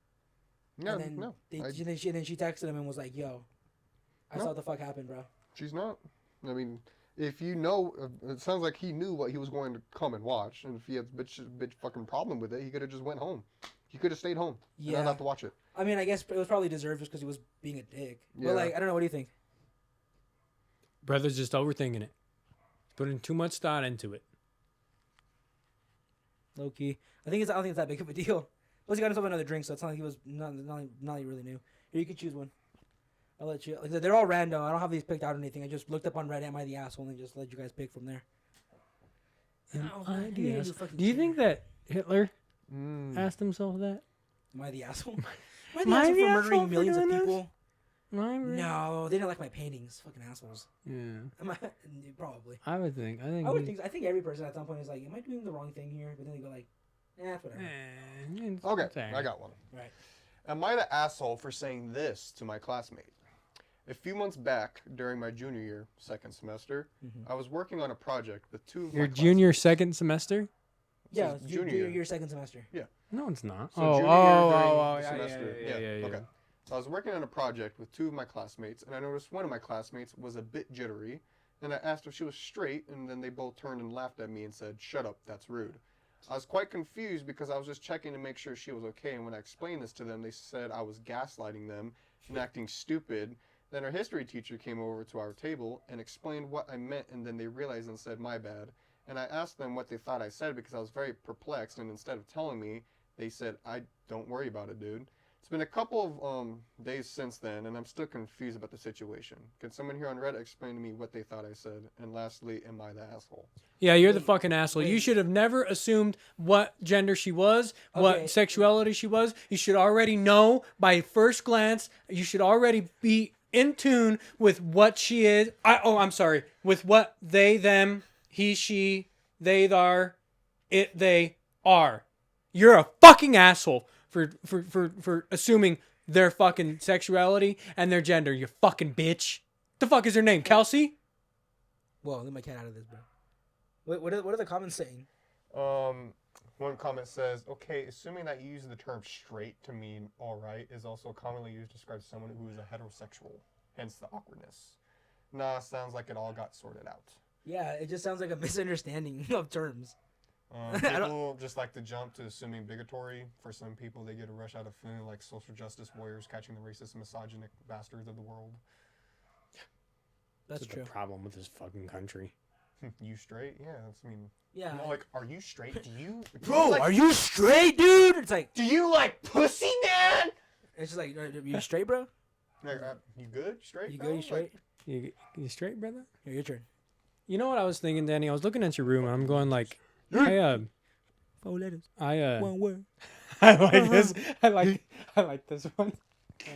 No, and then no. and then she texted him and was like, yo, I No. saw what the fuck happened, bro. She's not. I mean, if you know, it sounds like he knew what he was going to come and watch, and if he had a bitch fucking problem with it, he could have just went home. He could have stayed home and Yeah. not have to watch it. I mean, I guess it was probably deserved just because he was being a dick. Yeah. But like, I don't know. What do you think? Brother's just overthinking it. Putting too much thought into it. Low key. I don't think it's that big of a deal. Plus, he got himself another drink, so it's not like he was not like really new. Here, you can choose one. I'll let you. Like, they're all random. I don't have these picked out or anything. I just looked up on Reddit, "Am I the asshole?" and just let you guys pick from there. Am Oh, I man, the you asshole? fucking Do you cheater. think that Hitler Mm. asked himself that? Am I the asshole? Am I Am the I asshole the for asshole murdering for millions of doing this? people? Really? No, they didn't like my paintings. Fucking assholes. Yeah. Am I? Probably. I would think. I think every person at some point is like, am I doing the wrong thing here? But then they go like, it's whatever. Okay, I got one. Right. Am I the asshole for saying this to my classmate? A few months back, during my junior year, second semester, I was working on a project with two of Your my junior classmates. second semester? Yeah, This is junior your second semester. No, it's not. So junior year during the semester. yeah. Okay. So I was working on a project with two of my classmates, and I noticed one of my classmates was a bit jittery, and I asked if she was straight, and then they both turned and laughed at me and said, "Shut up, that's rude." I was quite confused because I was just checking to make sure she was okay, and when I explained this to them, they said I was gaslighting them and acting stupid. Then our history teacher came over to our table and explained what I meant, and then they realized and said, "My bad." And I asked them what they thought I said because I was very perplexed, and instead of telling me, they said, "Don't worry about it, dude." It's been a couple of days since then, and I'm still confused about the situation. Can someone here on Reddit explain to me what they thought I said? And lastly, am I the asshole? Yeah, you're the fucking asshole. You wait. should have never assumed what gender she was, Okay. what sexuality she was. You should already know by first glance. You should already be in tune with what she is. I'm sorry. With what they, them, he, she, they, thar, it, they are. You're a fucking asshole for assuming their fucking sexuality and their gender. You fucking bitch. The fuck is her name? Kelsey? Whoa, leave my cat out of this, bro. What are the comments saying? One comment says, "Okay, assuming that you use the term straight to mean all right is also commonly used to describe someone who is a heterosexual, hence the awkwardness." Nah, sounds like it all got sorted out. Yeah, it just sounds like a misunderstanding of terms. People just like to jump to assuming bigotry. For some people, they get a rush out of feeling like social justice warriors catching the racist and misogynic bastards of the world. That's true. The problem with this fucking country. You straight? Yeah, Yeah. you know, like, are you straight? Do you, Bro, like, are you straight, dude? It's like, do you like pussy, man? it's just like, you straight, bro? Like, you good? Straight? You bro? good? You straight? You straight, brother? Here, your turn. You know what I was thinking, Danny? I was looking at your room and I'm going like, I 4 letters. 1 word. I like this. I like this one.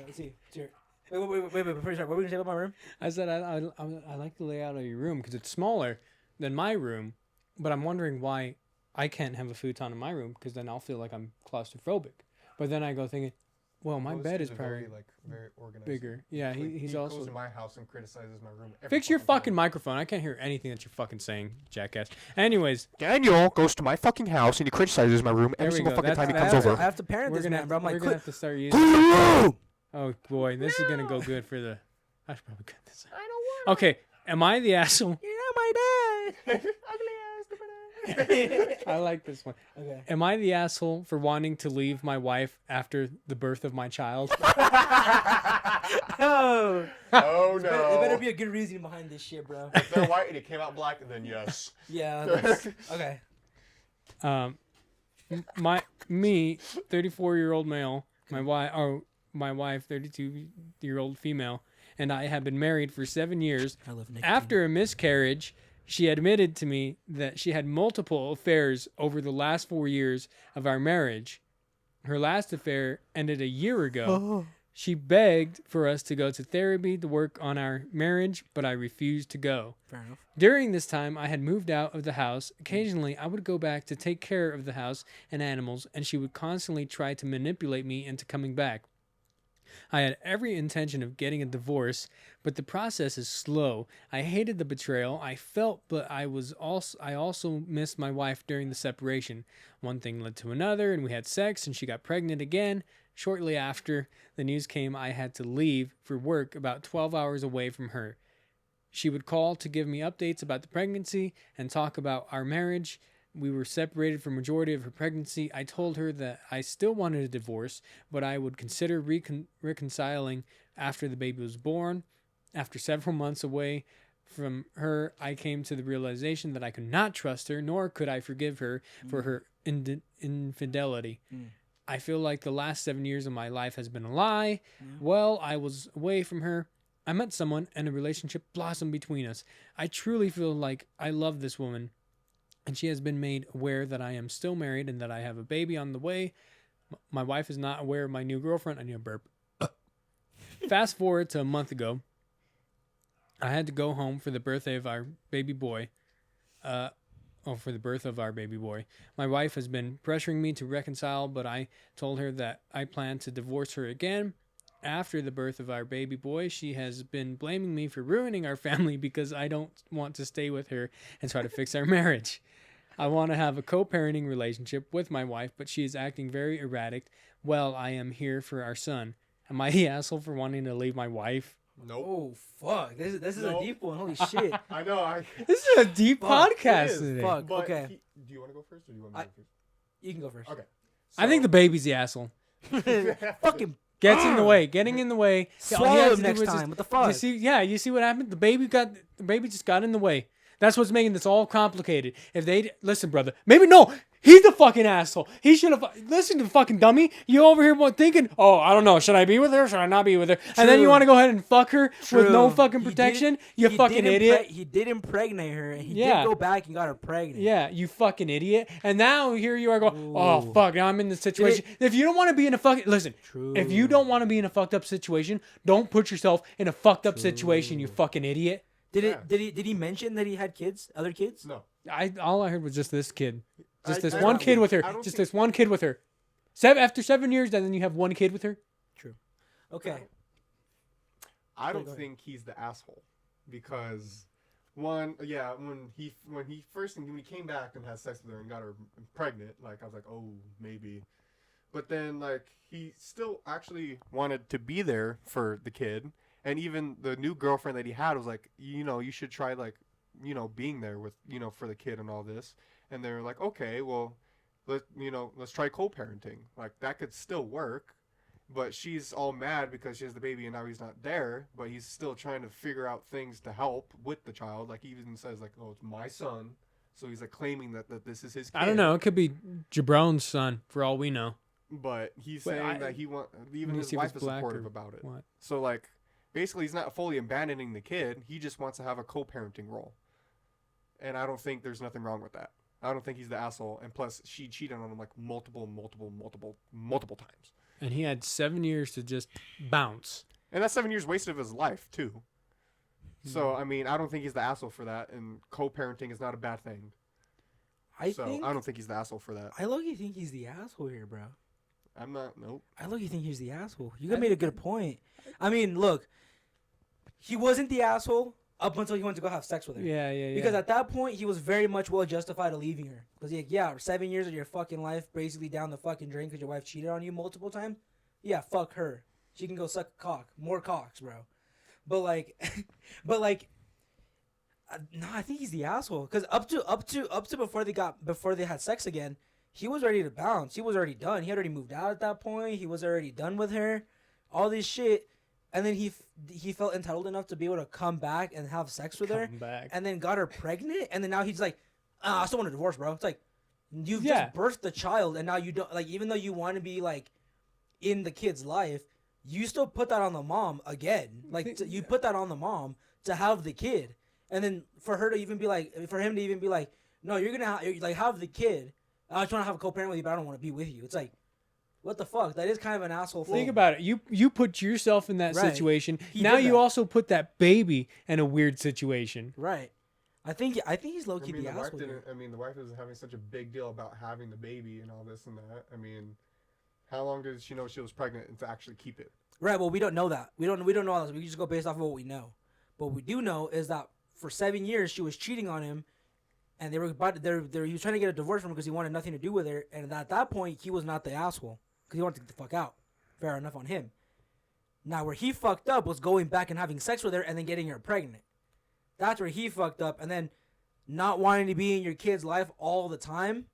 Let's see. It's your... Wait. Before you start, what were we gonna say about my room? I said I like the layout of your room because it's smaller than my room, but I'm wondering why I can't have a futon in my room because then I'll feel like I'm claustrophobic. But then I go thinking, well, my Most bed kids is are probably very organized. bigger. Yeah, Like, he's he also. goes to my house and criticizes my room. Every Fix your time. fucking microphone. I can't hear anything that you're fucking saying, jackass. Anyways, Daniel goes to my fucking house and he criticizes my room There every we single go. fucking That's- time he I comes have over. to, I have to parent we're this gonna man, bro. I'm like, gonna have quit. to start using. Room! Oh boy, this is gonna go good for the. I should probably cut this out. I don't want. Okay, am I the asshole? You're not my dad. I like this one. Okay. Am I the asshole for wanting to leave my wife after the birth of my child? Oh. Oh There better be a good reason behind this shit, bro. If they're white and it came out black, then yes. Yeah. That's, okay. Me, 34-year-old male, my wife, 32-year-old female, and I have been married for 7 years. I love Nick. After a miscarriage, she admitted to me that she had multiple affairs over the last 4 years of our marriage. Her last affair ended a year ago. She begged for us to go to therapy to work on our marriage, but I refused to go. Fair enough. During this time, I had moved out of the house. Occasionally, I would go back to take care of the house and animals, and she would constantly try to manipulate me into coming back. I had every intention of getting a divorce, but the process is slow. I hated the betrayal I felt, but I also missed my wife during the separation. One thing led to another, and we had sex, and she got pregnant again. Shortly after the news came, I had to leave for work about 12 hours away from her. She would call to give me updates about the pregnancy and talk about our marriage. We were separated for the majority of her pregnancy. I told her that I still wanted a divorce, but I would consider reconciling after the baby was born. After several months away from her, I came to the realization that I could not trust her, nor could I forgive her for her infidelity. I feel like the last 7 years of my life has been a lie. Well, I was away from her. I met someone and a relationship blossomed between us. I truly feel like I love this woman. and she has been made aware that I am still married and that I have a baby on the way. My wife is not aware of my new girlfriend. I need a burp. Fast forward to a month ago. I had to go home for the birthday of our baby boy. For the birth of our baby boy. My wife has been pressuring me to reconcile, but I told her that I plan to divorce her again. After the birth of our baby boy, she has been blaming me for ruining our family because I don't want to stay with her and try to fix our marriage. I want to have a co-parenting relationship with my wife, but she is acting very erratic. Well, I am here for our son. Am I the asshole for wanting to leave my wife? Nope. Oh fuck! This is Nope. a deep one. Holy shit! I know. This is a deep Fuck, podcast it is. today. Fuck. But Okay. do you want to go first, or do you want me to go first? You can go first. Okay. I think the baby's the asshole. Fucking Gets in the way, getting in the way. All he swallow has him to do next was time. just- What the fuck? you see what happened? The baby just got in the way. That's what's making this all complicated. If they listen, brother, maybe no, he's the fucking asshole. He should have listened to the fucking dummy. You over here thinking, oh, I don't know, should I be with her? Should I not be with her? And then you True. want to go ahead and fuck her with no True. fucking He did- protection? You he fucking did idiot. He did impregnate her, and he Yeah. did go back and got her pregnant. Yeah, you fucking idiot. And now here you are going, oh, Ooh. fuck, now I'm in this situation. If you don't want to be in a fucking, listen, True. if you don't want to be in a fucked up situation, don't put yourself in a fucked up situation, you fucking idiot. Did he mention that he had kids, other kids? No. All I heard was just this kid. Just this I one don't kid with her. I don't Just think- this one kid with her. After 7 years, and then you have one kid with her? True. Okay. I don't go ahead. think he's the asshole because when he came back and had sex with her and got her pregnant, like I was like, oh, maybe. But then like he still actually wanted to be there for the kid, and even the new girlfriend that he had was like, you should try like, being there with, for the kid and all this. And they're like, okay, well, let's try co-parenting. Like that could still work. But she's all mad because she has the baby and now he's not there. But he's still trying to figure out things to help with the child. Like he even says like, "Oh, it's my son," so he's like claiming that this is his kid. I don't know. It could be Jabron's son, for all we know. But he's Wait, saying that he even let me his see if wife it's is black supportive or about it. what. So like, basically, he's not fully abandoning the kid. He just wants to have a co-parenting role. And I don't think there's nothing wrong with that. I don't think he's the asshole. And plus, she cheated on him like multiple times. And he had 7 years to just bounce. And that's 7 years wasted of his life, too. So, I mean, I don't think he's the asshole for that. And co-parenting is not a bad thing. I don't think he's the asshole for that. I low-key think he's the asshole here, bro. I'm not, nope. I low-key think he's the asshole. You made a good point. I mean, look, he wasn't the asshole up until he went to go have sex with her. Yeah. Because at that point, he was very much well justified of leaving her. Because, 7 years of your fucking life basically down the fucking drain because your wife cheated on you multiple times. Yeah, fuck her. She can go suck a cock. More cocks, bro. But, like, no, I think he's the asshole. Because up to before they had sex again, he was ready to bounce. He was already done. He had already moved out at that point. He was already done with her. All this shit. And then he felt entitled enough to be able to come back and have sex with her. And then got her pregnant. And then now he's like, I still want a divorce, bro. It's like, you've just birthed the child. And now you don't, like, even though you want to be, like, in the kid's life, you still put that on the mom again. Like, you put that on the mom to have the kid. And then for him to even be like, no, you're going to have the kid. I just want to have a co-parent with you, but I don't want to be with you. It's like, what the fuck? That is kind of an asshole thing. Think about it. You put yourself in that situation. He now did you that. also put that baby in a weird situation. Right. I think he's low-key the asshole. The wife is having such a big deal about having the baby and all this and that. I mean, how long did she know she was pregnant and to actually keep it? Right, well, we don't know that. We don't know all this. We can just go based off of what we know. But what we do know is that for 7 years she was cheating on him, and he was trying to get a divorce from her because he wanted nothing to do with her. And at that point, he was not the asshole because he wanted to get the fuck out. Fair enough on him. Now, where he fucked up was going back and having sex with her and then getting her pregnant. That's where he fucked up. And then not wanting to be in your kid's life all the time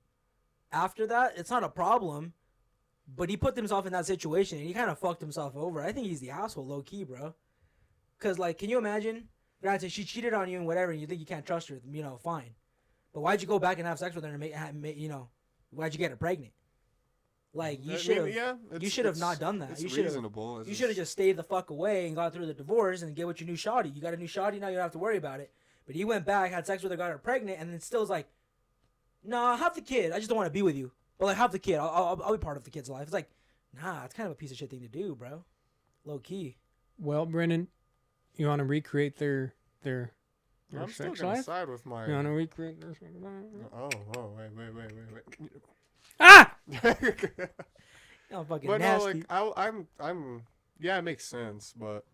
after that, it's not a problem. But he put himself in that situation and he kind of fucked himself over. I think he's the asshole, low key, bro. Because, like, can you imagine? Granted, she cheated on you and whatever, and you think you can't trust her, fine. But why'd you go back and have sex with her and why'd you get her pregnant? Like, you should have not done that. It's You should reasonable. have just stayed the fuck away and got through the divorce and get with your new shawty. You got a new shawty, now you don't have to worry about it. But he went back, had sex with her, got her pregnant, and then still was like, nah, have the kid. I just don't want to be with you. But like, have the kid. I'll be part of the kid's life. It's like, nah, it's kind of a piece of shit thing to do, bro. Low key. Well, Brennan, you want to recreate their I'm still sex gonna life? side with my. You want to recreate their sex life? Oh, wait. Ah! Oh, fucking But nasty. no, like I'm. Yeah, it makes sense, but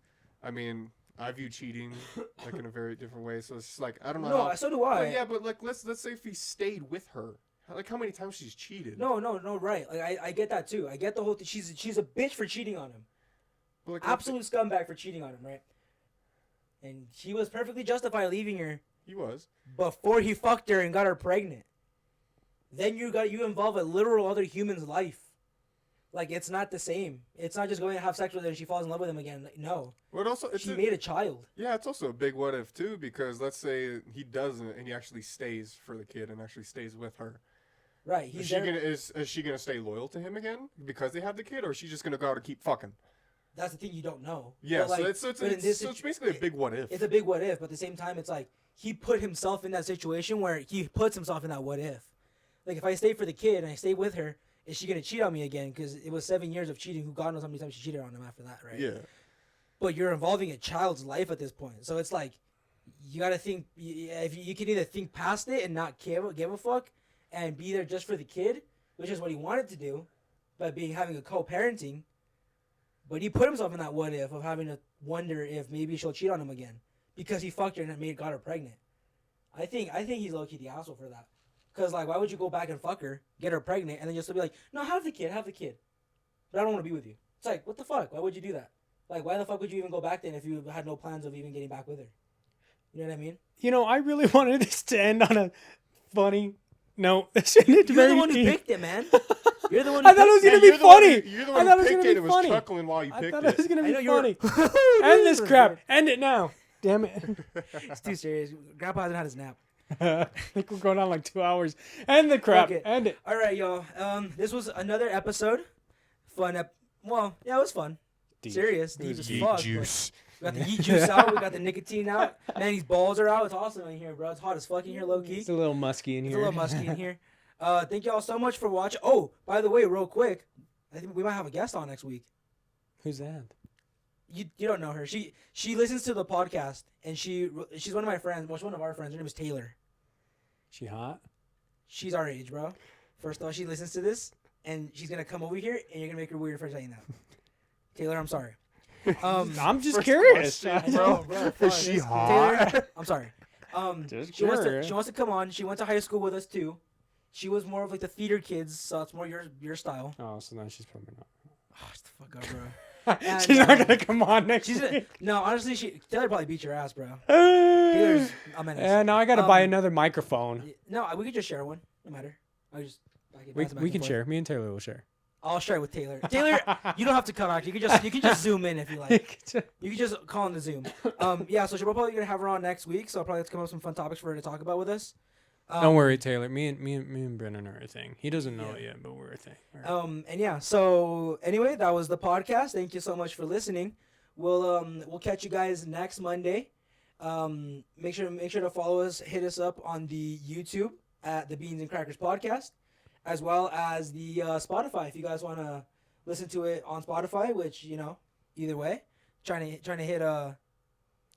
I mean, I view cheating like in a very different way. So it's just like I don't know. No, how, so do I. But yeah, but like let's say if he stayed with her, like how many times she's cheated? No, right. Like I get that too. I get the whole thing. She's a bitch for cheating on him. But, like, Absolute scumbag for cheating on him, right? And he was perfectly justified leaving her He was. before he fucked her and got her pregnant. Then you involve a literal other human's life. Like, it's not the same. It's not just going to have sex with her and she falls in love with him again. Like, no. But also, She made a child. Yeah, it's also a big what if too, because let's say he doesn't and he actually stays for the kid and actually stays with her. Right. Is she gonna stay loyal to him again because they have the kid, or is she just gonna go out and keep fucking? That's the thing you don't know. Yeah, But, like, so it's basically a big what if. It's a big what if, but at the same time, it's like he put himself in that situation where he puts himself in that what if. Like, if I stay for the kid and I stay with her, is she going to cheat on me again? Because it was 7 years of cheating. Who God knows how many times she cheated on him after that, right? Yeah. But you're involving a child's life at this point. So it's like, you got to think, if you can either think past it and not give a fuck and be there just for the kid, which is what he wanted to do by having a co-parenting. But he put himself in that what if of having to wonder if maybe she'll cheat on him again because he fucked her and got her pregnant. I think he's low-key the asshole for that. Because, like, why would you go back and fuck her, get her pregnant, and then just be like, no, have the kid. But I don't want to be with you. It's like, what the fuck? Why would you do that? Like, why the fuck would you even go back then if you had no plans of even getting back with her? You know what I mean? You know, I really wanted this to end on a funny note. You're You're the one who picked it, man. You're the one I who thought it was picked gonna it. be funny. You're the I one thought it who was picked gonna it be and was funny. chuckling while you I picked thought it was it. gonna I be know you were- funny. End this crap. End it now. Damn it. It's too serious. Grandpa hasn't had his nap. I think we're going on like 2 hours. End the crap. Fuck it. End it. All right, y'all. This was another episode. Well, yeah, it was fun. Serious. Deep as fuck. Juice. We got the yeet juice out. We got the nicotine out. Manny's balls are out. It's awesome in here, bro. It's hot as fuck in here, low key. It's a little musky in It's here. a little musky in here. Thank y'all so much for watching. Oh, by the way, real quick, I think we might have a guest on next week. Who's that? You don't know her. She listens to the podcast, and she's one of my friends. Well, she's one of our friends. Her name is Taylor. She hot? She's our age, bro. First of all, she listens to this, and she's gonna come over here, and you're gonna make her weird for saying that. Taylor, I'm sorry. I'm just First curious. question, Bro, Is she hot? Taylor, I'm sorry. Just She wants curious. to come on. She went to high school with us too. She was more of like the theater kids, so it's more your style. Oh, so then she's probably not. Oh, shut the fuck up, bro. And, She's not gonna come on next week. No, honestly, Taylor probably beat your ass, bro. Taylor's a menace. Yeah, now I gotta buy another microphone. No, we could just share one. No matter. I can We pass it back we and can forth. share. Me and Taylor will share. I'll share it with Taylor. Taylor, you don't have to come out. You can just zoom in if you like. You can just call on the Zoom. Yeah. So we're probably gonna have her on next week. So I'll probably have to come up with some fun topics for her to talk about with us. Don't worry, Taylor. Me and Brennan are a thing. He doesn't know it yet, but we're a thing. And yeah. So anyway, that was the podcast. Thank you so much for listening. We'll catch you guys next Monday. Make sure to follow us. Hit us up on the YouTube at the Beans and Crackers Podcast, as well as the Spotify. If you guys want to listen to it on Spotify, which either way, trying to hit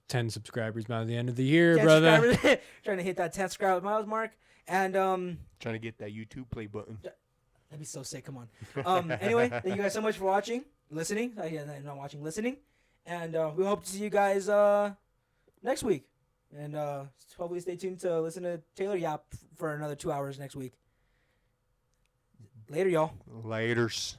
10 subscribers by the end of the year, 10 brother. subscribers, trying to hit that 10 subscriber miles mark, and Trying to get that YouTube play button. that'd be so sick. Come on. Anyway, thank you guys so much for listening. Not watching, listening, and we hope to see you guys next week. And hopefully stay tuned to listen to Taylor yap for another 2 hours next week. Later, y'all. Laters.